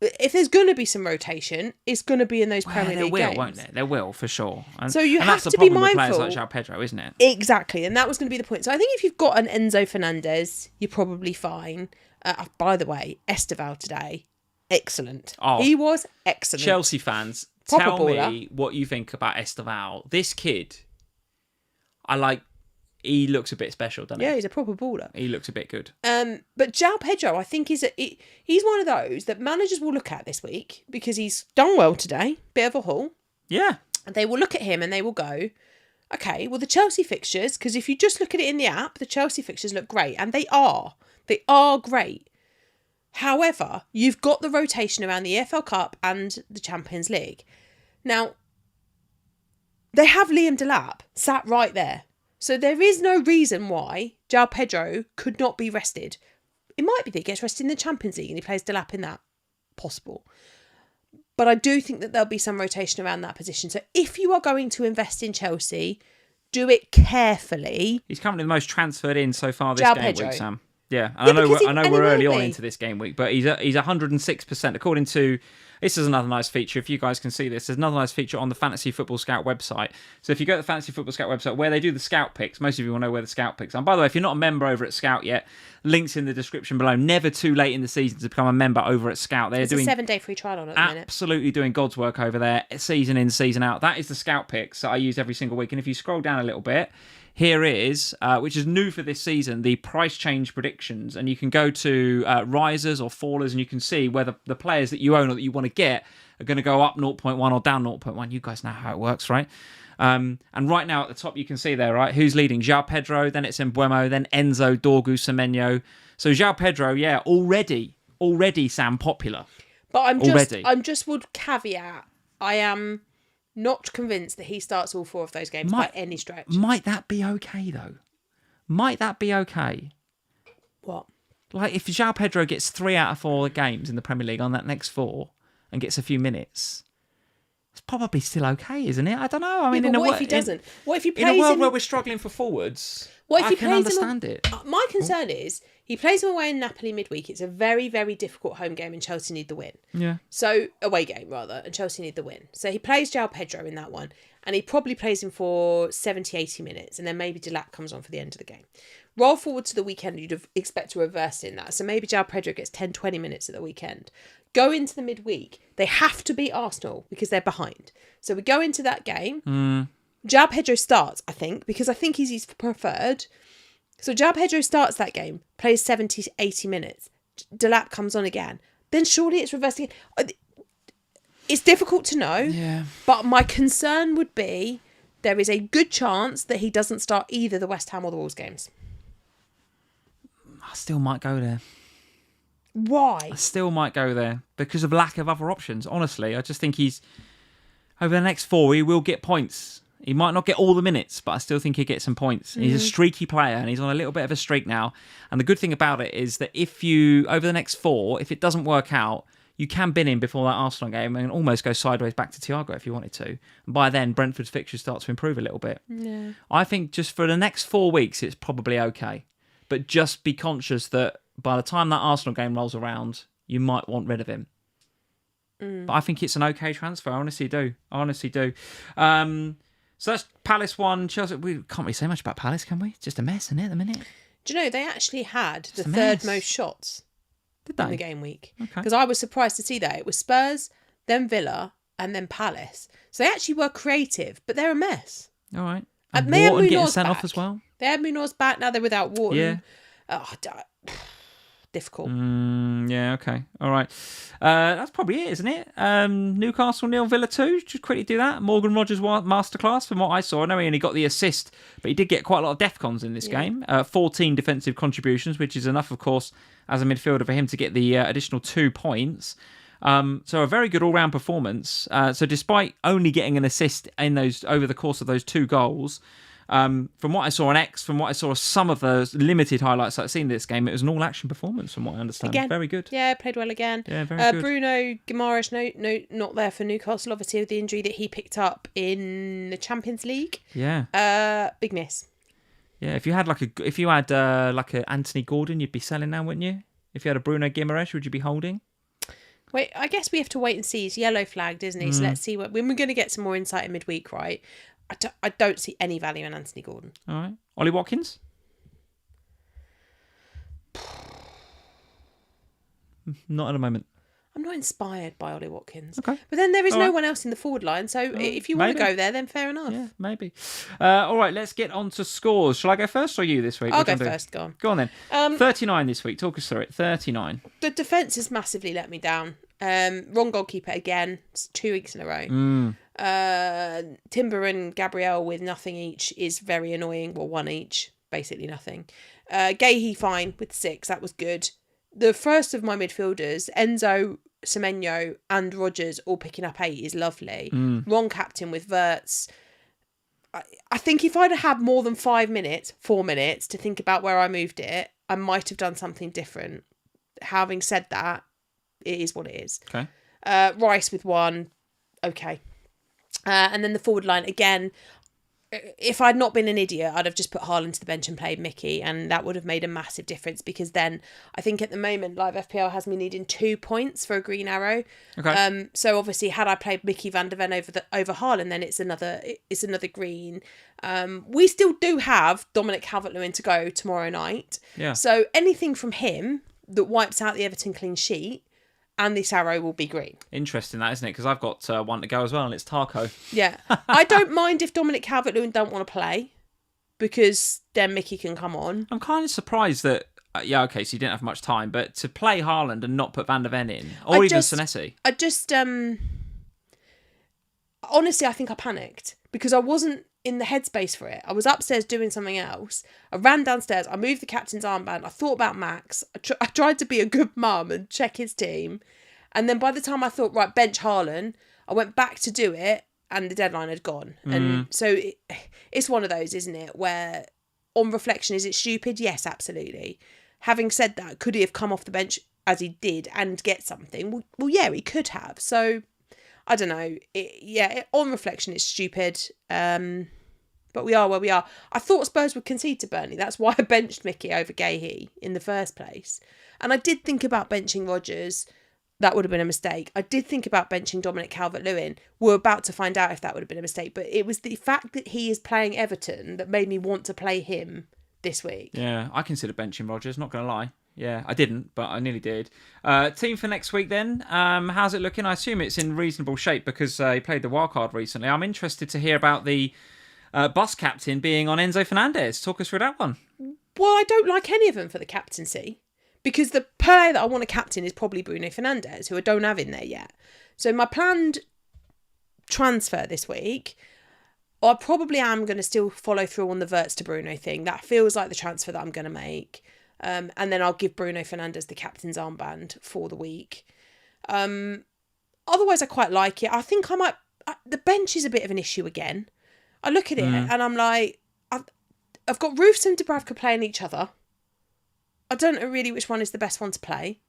If there's going to be some rotation, it's going to be in those Premier League games. Won't there? There will, for sure. And, so you have to be mindful. With players like João Pedro, isn't it? Exactly, and that was going to be the point. So I think if you've got an Enzo Fernandez, you're probably fine. By the way, Esteval today, excellent. Oh, he was excellent. Chelsea fans, tell me what you think about Esteval. This kid, he looks a bit special, doesn't he? Yeah, he's a proper baller. He looks a bit good. But João Pedro, I think, he's one of those that managers will look at this week because he's done well today. Bit of a haul. Yeah. And they will look at him and they will go, okay, well, the Chelsea fixtures, because if you just look at it in the app, the Chelsea fixtures look great. And they are. They are great. However, you've got the rotation around the EFL Cup and the Champions League. Now, they have Liam Delap sat right there. So there is no reason why João Pedro could not be rested. It might be that he gets rested in the Champions League and he plays Delap in that. Possible. But I do think that there'll be some rotation around that position. So if you are going to invest in Chelsea, do it carefully. He's currently the most transferred in so far this João game Pedro. week, Sam. Yeah, and I know we're early on anyway. into this game week, but he's 106% according to. This is another nice feature. If you guys can see this, there's another nice feature on the Fantasy Football Scout website. So if you go to the Fantasy Football Scout website where they do the Scout picks, most of you will know where the Scout picks are. And by the way, if you're not a member over at Scout yet, links in the description below. Never too late in the season to become a member over at Scout. They're doing a 7-day free trial on it at the minute. Absolutely doing God's work over there, season in, season out. That is the Scout picks that I use every single week. And if you scroll down a little bit, here is, which is new for this season, the price change predictions. And you can go to risers or fallers and you can see whether the players that you own or that you want to get are going to go up 0.1 or down 0.1. You guys know how it works, right? And right now at the top you can see there, right? Who's leading? João Pedro, then it's Mbeumo, then Enzo, Dorgu, Semenyo. So João Pedro, yeah, already Sam popular. But I'm just would caveat, I am not convinced that he starts all 4 of those games by any stretch. Might that be okay though? Might that be okay? What? Like if João Pedro gets 3 out of 4 games in the Premier League on that next 4 and gets a few minutes, it's probably still okay, isn't it? I don't know. I mean, what if he doesn't? What if he plays in a world where we're struggling for forwards? What if I can understand it. My concern is he plays them away in Napoli midweek. It's a very, very difficult home game, and Chelsea need the win. Yeah. So away game rather, and Chelsea need the win. So he plays João Pedro in that one, and he probably plays him for 70, 80 minutes, and then maybe Delap comes on for the end of the game. Roll forward to the weekend, you'd expect to reverse in that. So maybe João Pedro gets 10, 20 minutes at the weekend. Go into the midweek. They have to beat Arsenal because they're behind. So we go into that game. João Pedro starts, I think, because I think he's his preferred. So João Pedro starts that game, plays 70, 80 minutes. Delap comes on again. Then surely it's reversing. It's difficult to know. Yeah. But my concern would be there is a good chance that he doesn't start either the West Ham or the Wolves games. I still might go there. Why? I still might go there because of lack of other options. Honestly, I just think he's over the next 4. He will get points. He might not get all the minutes, but I still think he'll get some points. He's a streaky player, and he's on a little bit of a streak now. And the good thing about it is that if you over the next 4, if it doesn't work out, you can bin him before that Arsenal game and almost go sideways back to Thiago if you wanted to. And by then, Brentford's fixtures start to improve a little bit. Yeah. I think just for the next 4 weeks, it's probably okay. But just be conscious that by the time that Arsenal game rolls around, you might want rid of him. But I think it's an okay transfer. I honestly do. So that's Palace 1, Chelsea. We can't really say much about Palace, can we? It's just a mess, isn't it, at the minute? Do you know, they actually had the a third mess. most shots Did they? in the game week. Okay. Because I was surprised to see that. It was Spurs, then Villa, and then Palace. So they actually were creative, but they're a mess. All right. And And they had Wharton getting Munoz sent off back. as well? They had Munoz back, now they're without Wharton. Yeah. Difficult. Yeah, okay. All right. That's probably it, isn't it? Newcastle 0, Villa 2. Just quickly do that. Morgan Rogers masterclass from what I saw. I know he only got the assist, but he did get quite a lot of defcons in this game. 14 defensive contributions, which is enough, of course, as a midfielder for him to get the additional 2 points. So a very good all-round performance. So despite only getting an assist in those over the course of those 2 goals, from what I saw on X, from what I saw some of the limited highlights I've seen this game, it was an all-action performance from what I understand. Again. Very good. Yeah, played well again. Yeah, very good. Bruno Guimaraes, no, not there for Newcastle, obviously, with the injury that he picked up in the Champions League. Yeah. Big miss. Yeah, if you had like a Anthony Gordon, you'd be selling now, wouldn't you? If you had a Bruno Guimaraes, would you be holding? Wait, I guess we have to wait and see. He's yellow flagged, isn't he? So let's see when we're going to get some more insight in midweek, right? I don't see any value in Anthony Gordon. All right. Ollie Watkins? Not at the moment. I'm not inspired by Ollie Watkins. Okay. But then there is All no right. one else in the forward line, so if you want to maybe. go there, then fair enough. Yeah, maybe. All right, let's get on to scores. Shall I go first or you this week? I'll What do go you wanna do? first, go on. Go on then. 39 this week. Talk us through it. 39. The defence has massively let me down. Wrong goalkeeper again. It's 2 weeks in a row. Timber and Gabriel with nothing each is very annoying. Well, 1 each, basically nothing. Gahey fine with 6. That was good. The first of my midfielders, Enzo, Semenyo and Rogers all picking up 8 is lovely. Wrong captain with Wirtz. I think if I'd had more than 4 minutes to think about where I moved it, I might have done something different. Having said that, it is what it is. Okay. Rice with 1. Okay. And then the forward line, again, if I'd not been an idiot, I'd have just put Haaland to the bench and played Mickey, and that would have made a massive difference, because then I think at the moment Live FPL has me needing 2 points for a green arrow. Okay. So obviously, had I played Mickey van der Ven over Haaland, then it's another green. We still do have Dominic Calvert-Lewin to go tomorrow night. Yeah. So anything from him that wipes out the Everton clean sheet, and this arrow will be green. Interesting, that, isn't it? Because I've got one to go as well, and it's Tarko. Yeah. I don't mind if Dominic Calvert-Lewin don't want to play, because then Mickey can come on. I'm kind of surprised that... so you didn't have much time, but to play Haaland and not put Van der Ven in, or even Senesi. I just... honestly, I think I panicked, because I wasn't in the headspace for it. I was upstairs doing something else. I ran downstairs. I moved the captain's armband. I thought about Max. I tried to be a good mum and check his team. And then by the time I thought, right, bench Haaland, I went back to do it, and the deadline had gone. And so it's one of those, isn't it, where on reflection, is it stupid? Yes, absolutely. Having said that, could he have come off the bench as he did and get something? Well, yeah, he could have. So I don't know. On reflection, it's stupid. But we are where we are. I thought Spurs would concede to Burnley. That's why I benched Mickey over Gahey in the first place. And I did think about benching Rodgers. That would have been a mistake. I did think about benching Dominic Calvert-Lewin. We're about to find out if that would have been a mistake. But it was the fact that he is playing Everton that made me want to play him this week. Yeah, I considered benching Rodgers, not going to lie. Yeah, I didn't, but I nearly did. Team for next week then. How's it looking? I assume it's in reasonable shape because he played the wildcard recently. I'm interested to hear about the bus captain being on Enzo Fernandez. Talk us through that one. Well, I don't like any of them for the captaincy, because the player that I want to captain is probably Bruno Fernandes, who I don't have in there yet. So my planned transfer this week, I probably am going to still follow through on the Wirtz to Bruno thing. That feels like the transfer that I'm going to make. And then I'll give Bruno Fernandes the captain's armband for the week. Otherwise, I quite like it. I think I might... the bench is a bit of an issue again. I look at it and I'm like... I've got Roofs and Dubravka playing each other. I don't know really which one is the best one to play.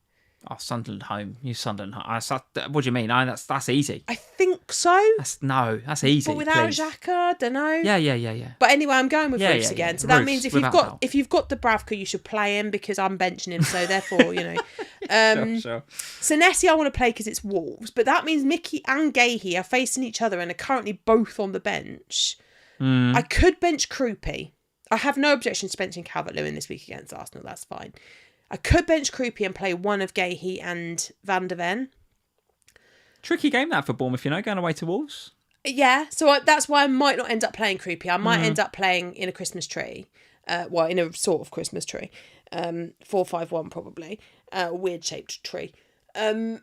Oh, Sunderland home. You Sunderland home. What do you mean? That's easy. I think so. That's easy. But without please. Xhaka, don't know. Yeah. But anyway, I'm going with Roofs again. Yeah. So that Roofs, means if you've got Dubravka, you should play him, because I'm benching him. So therefore, Sure. Senesi I want to play because it's Wolves, but that means Mickey and Gahey are facing each other and are currently both on the bench. I could bench Krupi. I have no objection to benching Calvert-Lewin this week against Arsenal. That's fine. I could bench Krupi and play one of Gahey and Van der Ven. Tricky game that for Bournemouth, going away to Wolves. Yeah, so that's why I might not end up playing Krupi. I might end up playing in a Christmas tree. In a sort of Christmas tree. 4-5-1 probably. A weird-shaped tree. But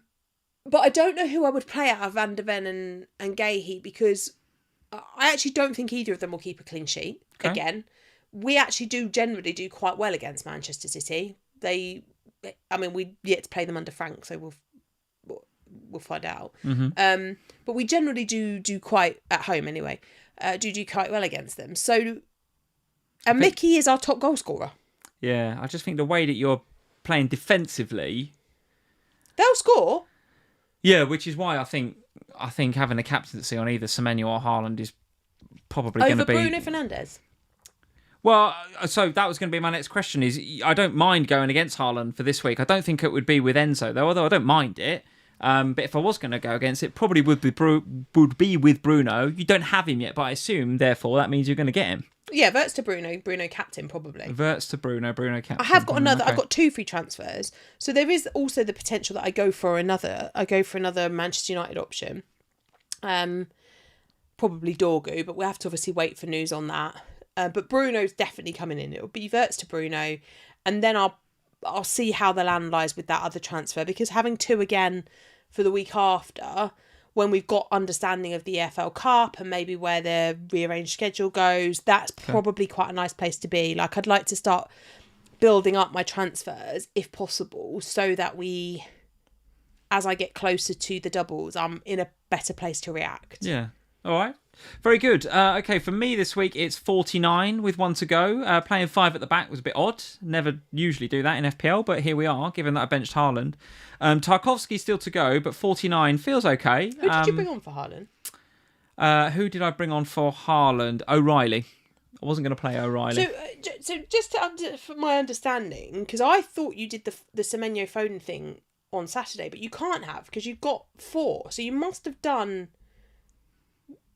I don't know who I would play out of Van der Ven and Gahey, because I actually don't think either of them will keep a clean sheet. Okay. Again, we actually generally do quite well against Manchester City. We yet to play them under Frank, so we'll find out. But we generally do quite, at home anyway, do quite well against them. So, and Mickey is our top goal scorer. Yeah, I just think the way that you're playing defensively, they'll score. Yeah, which is why I think having a captaincy on either Semenyo or Haaland is probably going to be... Over Bruno Fernandes? Well, so that was going to be my next question. Is I don't mind going against Haaland for this week. I don't think it would be with Enzo, though, although I don't mind it. But if I was going to go against it, probably would be with Bruno. You don't have him yet, but I assume, therefore, that means you're going to get him. Yeah, Wirtz to Bruno captain, probably. Wirtz to Bruno captain. I have got another. Okay. I've got 2 free transfers, so there is also the potential that I go for another Manchester United option. Probably Dorgu, but we'll have to obviously wait for news on that. But Bruno's definitely coming in. It'll be Wirtz to Bruno, and then I'll see how the land lies with that other transfer, because having 2 again for the week after, when we've got understanding of the EFL Cup and maybe where their rearranged schedule goes, that's probably quite a nice place to be. Like, I'd like to start building up my transfers if possible, so that as I get closer to the doubles, I'm in a better place to react. Yeah. All right. Very good. Okay, for me this week, it's 49 with 1 to go. Playing 5 at the back was a bit odd. Never usually do that in FPL, but here we are, given that I benched Haaland. Tarkowski's still to go, but 49 feels okay. Who did you bring on for Haaland? Who did I bring on for Haaland? O'Reilly. I wasn't going to play O'Reilly. So just for my understanding, because I thought you did the Semenyo Foden thing on Saturday, but you can't have because you've got 4. So you must have done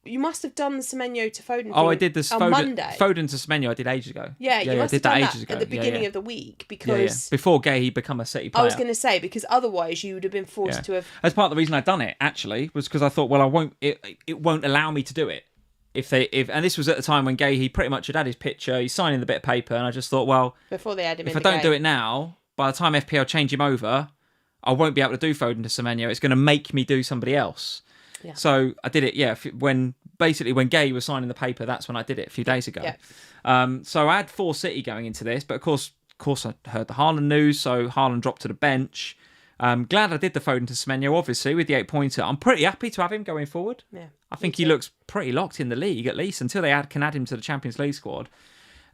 the Semenyo to Foden thing. I did this on Monday. Foden to Semenyo. I did ages ago. Yeah, you must I have did done that ages ago at the beginning of the week because before Gay become a City player. I was going to say because otherwise you would have been forced to have. That's part of the reason I'd done it. Actually, was because I thought, well, I won't. It won't allow me to do it. And this was at the time when Gay, he pretty much had his picture, he's signing the bit of paper, and I just thought, well, before they had him, if I don't do it now, by the time FPL change him over, I won't be able to do Foden to Semenyo. It's going to make me do somebody else. Yeah. So I did it. Yeah, when Gay was signing the paper, that's when I did it a few days ago. Yeah. So I had 4 City going into this, but of course I heard the Haaland news, so Haaland dropped to the bench. Glad I did the Foden to Semenyo, obviously, with the 8-pointer. I'm pretty happy to have him going forward. Yeah, I think he looks pretty locked in the league, at least, until they can add him to the Champions League squad.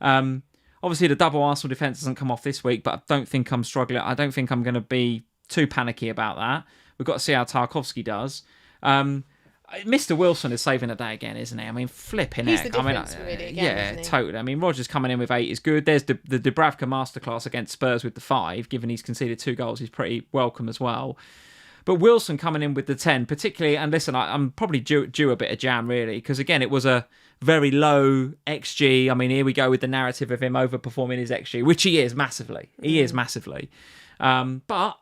Obviously, the double Arsenal defence doesn't come off this week, but I don't think I'm struggling. I don't think I'm going to be too panicky about that. We've got to see how Tarkowski does. Mr. Wilson is saving the day again, isn't he? I mean, flipping heck. He's the difference, really, again, yeah, totally. I mean, Rodgers coming in with 8 is good. There's the Dubravka masterclass against Spurs with the 5, given he's conceded 2 goals. He's pretty welcome as well. But Wilson coming in with the 10, particularly, and listen, I'm probably due a bit of jam, really, because, again, it was a very low XG. I mean, here we go with the narrative of him overperforming his XG, which he is massively. He is massively. But...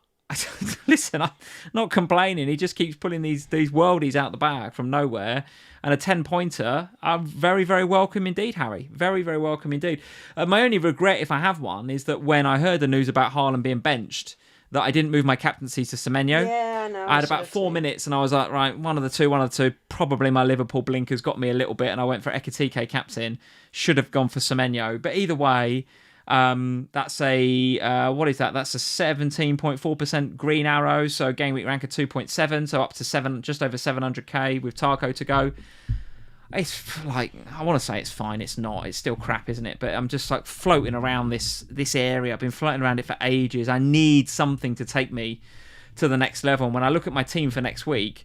listen, I'm not complaining. He just keeps pulling these worldies out the bag from nowhere. And a 10-pointer, I'm very, very welcome indeed, Harry. Very, very welcome indeed. My only regret, if I have one, is that when I heard the news about Haaland being benched, that I didn't move my captaincy to Semenyo. Yeah, I know. I had about 4 minutes and I was like, right, one of the two. Probably my Liverpool blinkers got me a little bit and I went for Ekitike captain. Should have gone for Semenyo. But either way... that's a what is that? That's a 17.4% green arrow. So game week rank of 2.7, so up to just over 700k with Tarko to go. It's like, I want to say it's fine. It's not. It's still crap, isn't it? But I'm just like floating around this area. I've been floating around it for ages. I need something to take me to the next level. And when I look at my team for next week,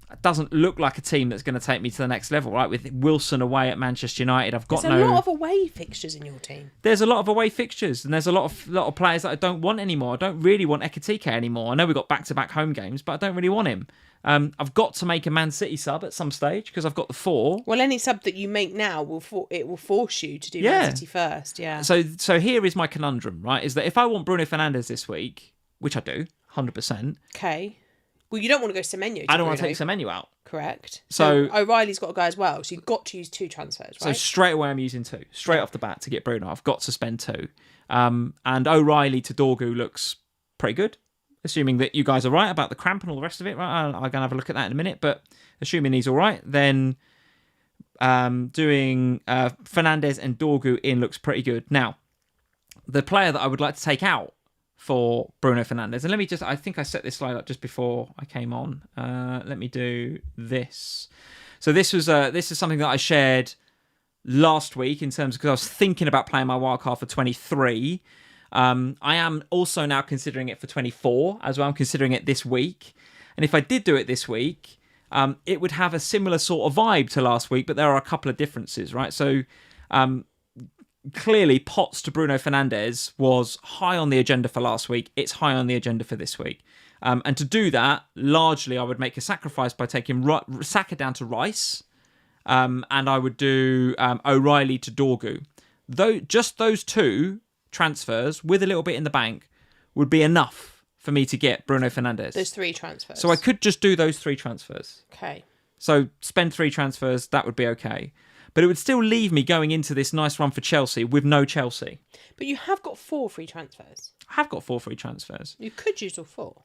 it doesn't look like a team that's going to take me to the next level, right? With Wilson away at Manchester United, there's a lot of away fixtures in your team. There's a lot of away fixtures, and there's a lot of players that I don't want anymore. I don't really want Ekitike anymore. I know we've got back-to-back home games, but I don't really want him. I've got to make a Man City sub at some stage because I've got the 4. Well, any sub that you make now will force you to do Man City first. Yeah. So here is my conundrum, right? Is that if I want Bruno Fernandes this week, which I do, 100%. Okay. Well, you don't want to go Semenyo. I don't want to take Semenyo out. Correct. So O'Reilly's got to go as well. So you've got to use 2 transfers, right? So straight away I'm using 2. Straight off the bat to get Bruno. I've got to spend 2. And O'Reilly to Dorgu looks pretty good. Assuming that you guys are right about the cramp and all the rest of it. Right? I'm going to have a look at that in a minute. But assuming he's all right, then doing Fernandes and Dorgu in looks pretty good. Now, the player that I would like to take out for Bruno Fernandes. And let me just, I think I set this slide up just before I came on. Let me do this. So this is something that I shared last week in terms of, because I was thinking about playing my wildcard for 23. I am also now considering it for 24 as well. I'm considering it this week. And if I did do it this week, it would have a similar sort of vibe to last week, but there are a couple of differences, right? So, clearly, Potts to Bruno Fernandes was high on the agenda for last week. It's high on the agenda for this week. And to do that, largely, I would make a sacrifice by taking Saka down to Rice. And I would do O'Reilly to Dorgu. Just those 2 transfers, with a little bit in the bank, would be enough for me to get Bruno Fernandes. Those 3 transfers. So I could just do those 3 transfers. Okay. So spend 3 transfers, that would be okay. But it would still leave me going into this nice run for Chelsea with no Chelsea. But you have got 4 free transfers. I have got 4 free transfers. You could use all 4.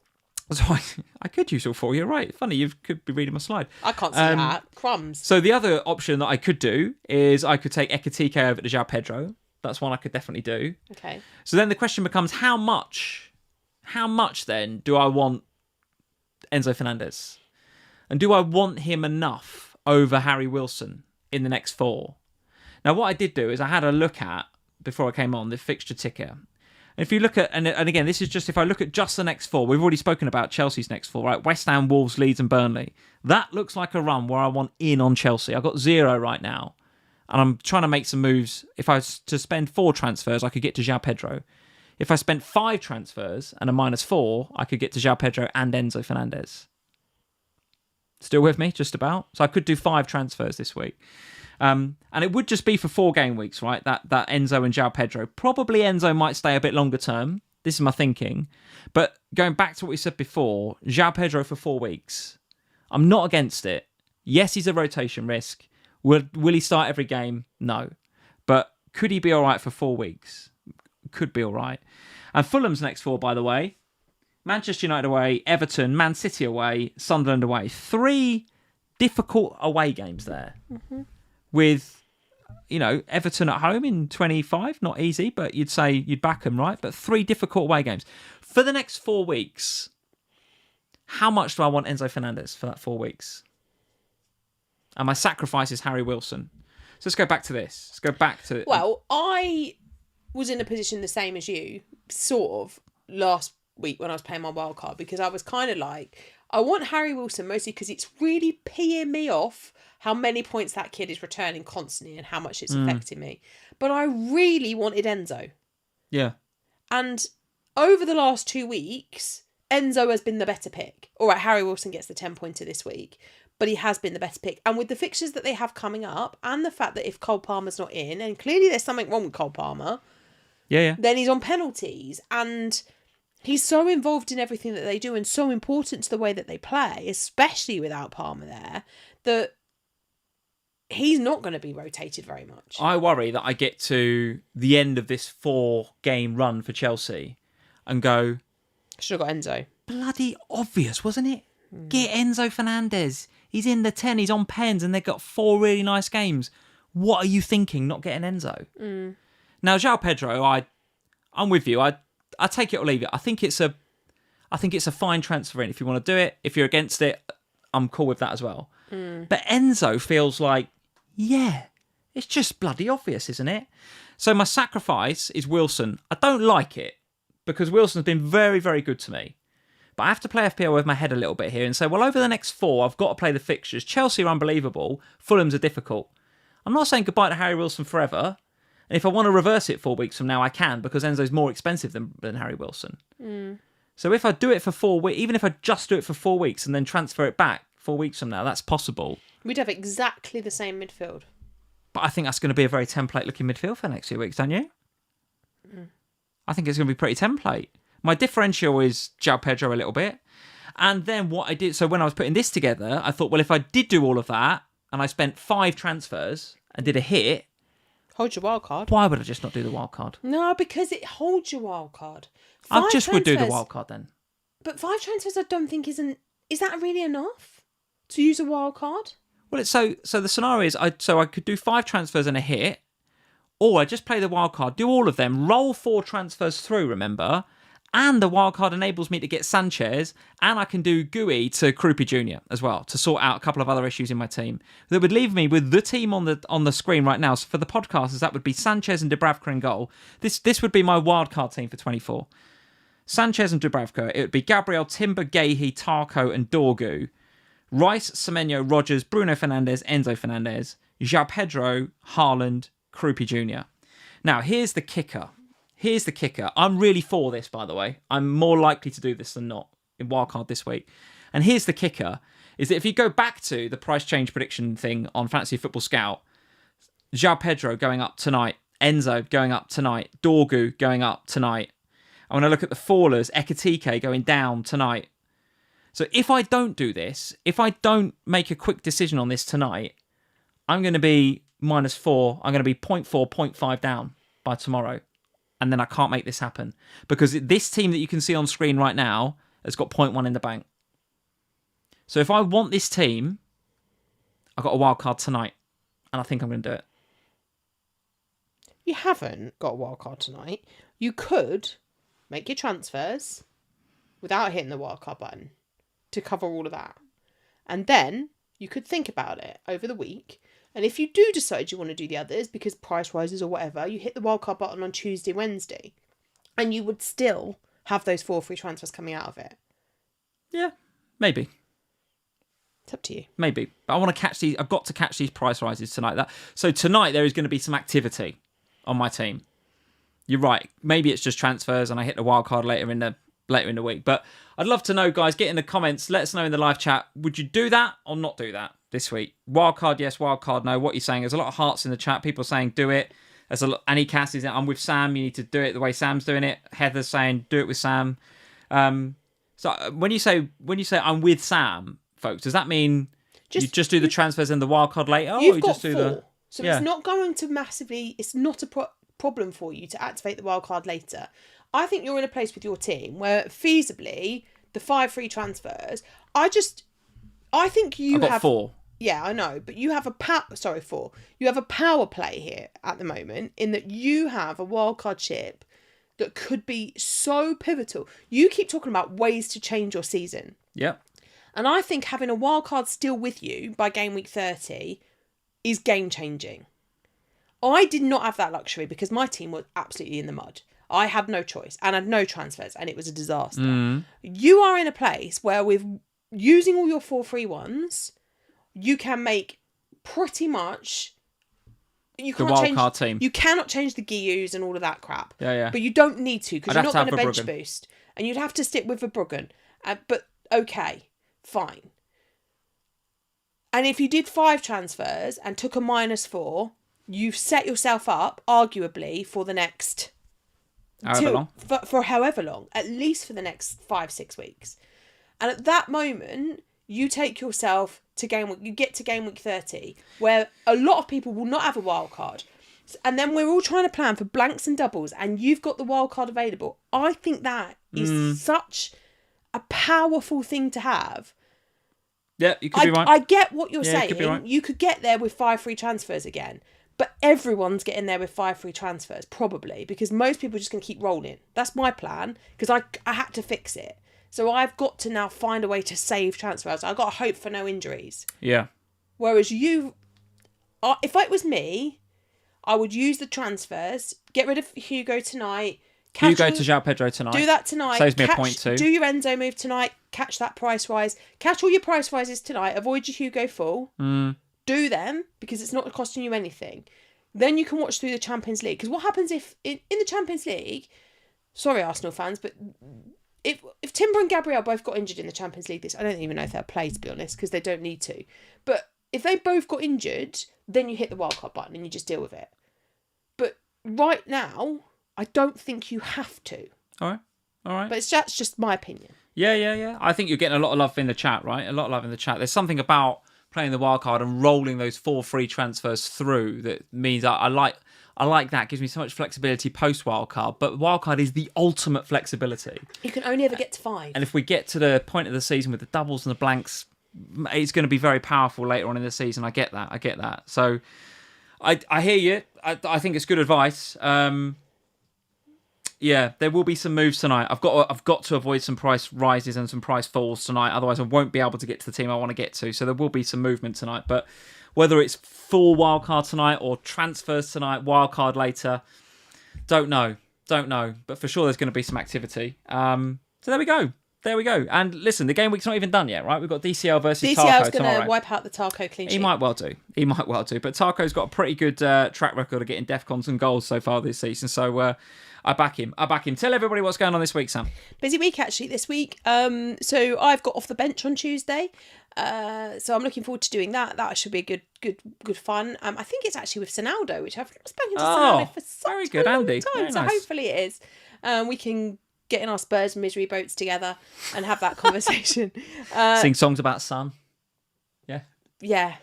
So I could use all 4. You're right. Funny, you could be reading my slide. I can't see that. Crumbs. So the other option that I could do is I could take Ekitike over to João Pedro. That's one I could definitely do. Okay. So then the question becomes, how much then do I want Enzo Fernandez? And do I want him enough over Harry Wilson in the next 4? Now, what I did do is I had a look at, before I came on, the fixture ticker. If you look at, and again, this is just if I look at just the next four, we've already spoken about Chelsea's next four, right? West Ham, Wolves, Leeds and Burnley. That looks like a run where I want in on Chelsea. I've got 0 right now. And I'm trying to make some moves. If I was to spend 4 transfers, I could get to João Pedro. If I spent 5 transfers and a -4, I could get to João Pedro and Enzo Fernandez. Still with me, just about? So I could do 5 transfers this week. And it would just be for 4 game weeks, right? That Enzo and João Pedro. Probably Enzo might stay a bit longer term. This is my thinking. But going back to what we said before, João Pedro for 4 weeks. I'm not against it. Yes, he's a rotation risk. Will he start every game? No. But could he be all right for 4 weeks? Could be all right. And Fulham's next 4, by the way. Manchester United away, Everton, Man City away, Sunderland away. 3 difficult away games there. Mm-hmm. With, Everton at home in 25. Not easy, but you'd say you'd back them, right? But 3 difficult away games. For the next 4 weeks, how much do I want Enzo Fernandez for that 4 weeks? And my sacrifice is Harry Wilson. So let's go back to this. Let's go back to... Well, I was in a position the same as you, sort of, last week when I was playing my wild card, because I was kind of like, I want Harry Wilson mostly because it's really peeing me off how many points that kid is returning constantly and how much it's affecting me. But I really wanted Enzo. Yeah. And over the last 2 weeks, Enzo has been the better pick. All right, Harry Wilson gets the 10-pointer this week, but he has been the better pick. And with the fixtures that they have coming up, and the fact that if Cole Palmer's not in, and clearly there's something wrong with Cole Palmer, then he's on penalties. And he's so involved in everything that they do and so important to the way that they play, especially without Palmer there, that he's not going to be rotated very much. I worry that I get to the end of this 4-game run for Chelsea and go... Should have got Enzo. Bloody obvious, wasn't it? Get Enzo Fernandez. He's in the 10, he's on pens, and they've got 4 really nice games. What are you thinking, not getting Enzo? Now, João Pedro, I'm with you. I take it or leave it. I think it's a fine transfer in if you want to do it. If you're against it, I'm cool with that as well. But Enzo feels like, it's just bloody obvious, isn't it? So my sacrifice is Wilson. I don't like it because Wilson's been very, very good to me. But I have to play FPL with my head a little bit here and say, well, over the next 4, I've got to play the fixtures. Chelsea are unbelievable. Fulham's are difficult. I'm not saying goodbye to Harry Wilson forever. And if I want to reverse it 4 weeks from now, I can, because Enzo's more expensive than Harry Wilson. So if I do it for 4 weeks, even if I just do it for 4 weeks and then transfer it back 4 weeks from now, that's possible. We'd have exactly the same midfield. But I think that's going to be a very template-looking midfield for the next few weeks, don't you? I think it's going to be pretty template. My differential is João Pedro a little bit. And then what I did... So when I was putting this together, I thought, well, if I did do all of that and I spent 5 transfers and did a hit... Hold your wild card. Why would I just not do the wild card? No, because it holds your wild card. I just would do the wild card then. But 5 transfers I don't think isn't... Is that really enough to use a wild card? Well, it's so the scenario is I could do 5 transfers and a hit, or I just play the wild card, do all of them, roll 4 transfers through, remember, and the wild card enables me to get Sanchez, and I can do GUI to Krupi Jr. as well to sort out a couple of other issues in my team. That would leave me with the team on the screen right now. So for the podcasters, that would be Sanchez and Dubravka in goal. This would be my wild card team for 24. Sanchez and Dubravka. It would be Gabriel, Timber, Gahey, Tarko, and Dorgu. Rice, Semenyo, Rogers, Bruno Fernandes, Enzo Fernandez, João Pedro, Haaland, Krupi Jr. Now, here's the kicker. I'm really for this, by the way. I'm more likely to do this than not in wildcard this week. And here's the kicker, is that if you go back to the price change prediction thing on Fantasy Football Scout, João Pedro going up tonight, Enzo going up tonight, Dorgu going up tonight. I want to look at the fallers, Ekitike going down tonight. So if I don't do this, if I don't make a quick decision on this tonight, I'm going to be -4. I'm going to be 0.4, 0.5 down by tomorrow. And then I can't make this happen. Because this team that you can see on screen right now has got 0.1 in the bank. So if I want this team, I've got a wild card tonight. And I think I'm going to do it. You haven't got a wild card tonight. You could make your transfers without hitting the wild card button to cover all of that. And then you could think about it over the week. And if you do decide you want to do the others because price rises or whatever, you hit the wildcard button on Tuesday, Wednesday. and you would still have those 4 free transfers coming out of it. Yeah, maybe. It's up to you. Maybe. But I want to catch these. I've got to catch these price rises tonight. So tonight there is going to be some activity on my team. You're right. Maybe it's just transfers and I hit the wild card later in the week. But I'd love to know, guys. Get in the comments. Let us know in the live chat. Would you do that or not do that this week? Wild card, yes. Wild card, no. What are you saying? There's a lot of hearts in the chat. People saying do it. There's a lot. Annie Cass is. I'm with Sam. You need to do it the way Sam's doing it. Heather's saying do it with Sam. So when you say I'm with Sam, folks, does that mean you just do the transfers and the wild card later? You've or you got just do 4. So it's not going to massively... It's not a problem for you to activate the wild card later. I think you're in a place with your team where feasibly the 5 free transfers... I think I've got 4. Yeah, I know. But you have 4. You have a power play here at the moment in that you have a wild card chip that could be so pivotal. You keep talking about ways to change your season. Yep. And I think having a wild card still with you by game week 30 is game changing. I did not have that luxury because my team was absolutely in the mud. I had no choice and had no transfers and it was a disaster. You are in a place where with using all your 4 free ones, you can make pretty much... You the wild card team. You cannot change the GUs and all of that crap. Yeah. But you don't need to because you're not going to bench Verbruggen. boost. And you'd have to stick with Verbruggen. But okay, fine. And if you did 5 transfers and took a -4, you've set yourself up, arguably, for the next... However long. For however long. At least for the next 5-6 weeks. And at that moment, you take yourself to you get to game week 30, where a lot of people will not have a wild card. And then we're all trying to plan for blanks and doubles, and you've got the wild card available. I think that is such a powerful thing to have. Yeah, you could be right. I get what you're saying. You could be right. You could get there with 5 free transfers again. But everyone's getting there with 5 free transfers, probably, because most people are just going to keep rolling. That's my plan, because I had to fix it. So I've got to now find a way to save transfers. I've got to hope for no injuries. Yeah. Whereas if it was me, I would use the transfers, get rid of Hugo tonight. Hugo to João Pedro tonight. Do that tonight. Saves me a point too. Do your Enzo move tonight. Catch that price rise. Catch all your price rises tonight. Avoid your Hugo full. Do them because it's not costing you anything. Then you can watch through the Champions League. Because what happens if in the Champions League, sorry Arsenal fans, but if Timber and Gabriel both got injured in the Champions League I don't even know if they'll play, to be honest, because they don't need to. But if they both got injured, then you hit the wildcard button and you just deal with it. But right now, I don't think you have to. All right. But that's just my opinion. Yeah. I think you're getting a lot of love in the chat, right? A lot of love in the chat. There's something about playing the wildcard and rolling those 4 free transfers through that means I like that. It gives me so much flexibility post wildcard. But wildcard is the ultimate flexibility. You can only ever get to 5. And if we get to the point of the season with the doubles and the blanks, it's going to be very powerful later on in the season. I get that. So I hear you. I think it's good advice. Yeah, there will be some moves tonight. I've got to avoid some price rises and some price falls tonight. Otherwise, I won't be able to get to the team I want to get to. So there will be some movement tonight. But whether it's full wildcard tonight or transfers tonight, wildcard later, don't know. But for sure, there's going to be some activity. So there we go. And listen, the game week's not even done yet, right? We've got DCL versus Tarko tomorrow. DCL's going to wipe out the Tarko clean sheet. He might well do. But Tarko's got a pretty good track record of getting defcons and goals so far this season. So I back him. Tell everybody what's going on this week, Sam. Busy week, actually, this week. So I've got off the bench on Tuesday. So I'm looking forward to doing that. That should be good fun. I think it's actually with Sonaldo, which I've not spoken to Sonaldo for such a long time. Very so nice. Hopefully it is. We can get in our Spurs misery boats together and have that conversation. Sing songs about sun. Yeah.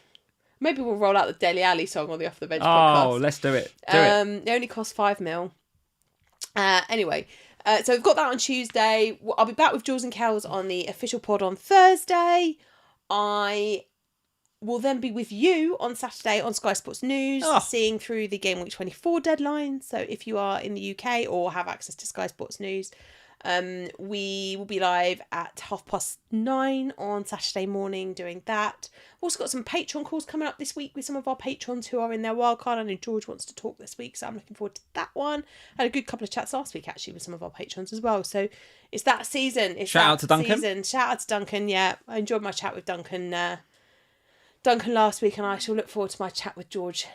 Maybe we'll roll out the Dele Alli song on the Off the Bench podcast. Oh, let's do it. It only costs $5 million. Anyway, so we've got that on Tuesday. I'll be back with Jules and Kells on the official pod on Thursday. I will then be with you on Saturday on Sky Sports News, seeing through the Game Week 24 deadline. So if you are in the UK or have access to Sky Sports News, We will be live at 9:30 on Saturday morning doing that. We've also got some Patreon calls coming up this week with some of our patrons who are in their wildcard. I know George wants to talk this week, so I'm looking forward to that one. I had a good couple of chats last week actually with some of our patrons as well. So it's that season. Shout out to Duncan. Shout out to Duncan. Yeah, I enjoyed my chat with Duncan last week, and I shall look forward to my chat with George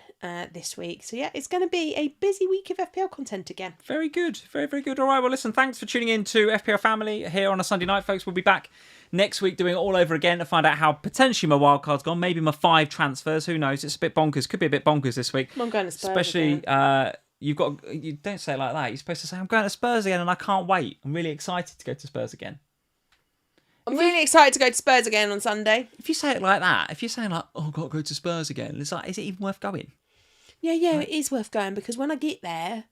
this week. So yeah, it's going to be a busy week of FPL content again. Very good. Very, very good. All right, well, listen, thanks for tuning in to FPL Family here on a Sunday night, folks. We'll be back next week doing it all over again to find out how potentially my wildcard's gone. Maybe my 5 transfers. Who knows? It's a bit bonkers. Could be a bit bonkers this week. I'm going to Spurs Especially, again. you don't say it like that. You're supposed to say, I'm going to Spurs again and I can't wait. I'm really excited to go to Spurs again. I'm really excited to go to Spurs again on Sunday. If you say it like that, if you're saying like, oh, I've got to go to Spurs again, it's like, is it even worth going? Yeah, it is worth going because when I get there,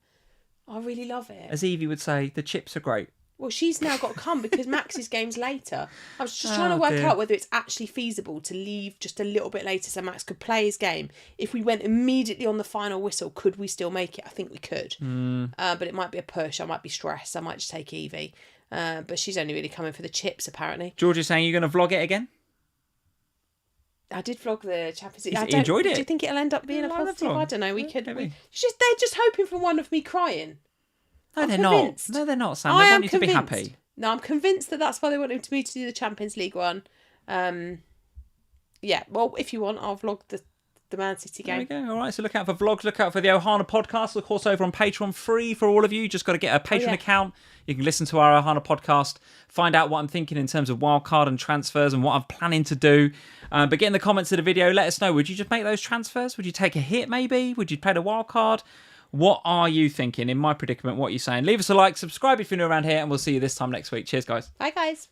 I really love it. As Evie would say, the chips are great. Well, she's now got to come because Max's game's later. I was just trying to work out whether it's actually feasible to leave just a little bit later so Max could play his game. If we went immediately on the final whistle, could we still make it? I think we could. But it might be a push. I might be stressed. I might just take Evie. But she's only really coming for the chips, apparently. George is saying you're going to vlog it again? I did vlog the Champions League. You enjoyed it? Do you think it'll end up being a like the positive? vlog. I don't know. Maybe. They're just hoping for one of me crying. No, they're convinced. not. No, they're not, Sam. They want you to be happy. No, I'm convinced that's why they wanted me to do the Champions League one. Yeah, well, if you want, I'll vlog the Man City game. There we go. All right, so look out for vlogs. Look out for the Ohana podcast. Of course, over on Patreon, free for all of you. Just got to get a Patreon account. You can listen to our Ohana podcast, find out what I'm thinking in terms of wildcard and transfers and what I'm planning to do. But get in the comments of the video, let us know. Would you just make those transfers? Would you take a hit maybe? Would you play the wildcard? What are you thinking in my predicament? What are you saying? Leave us a like, subscribe if you're new around here, and we'll see you this time next week. Cheers, guys. Bye, guys.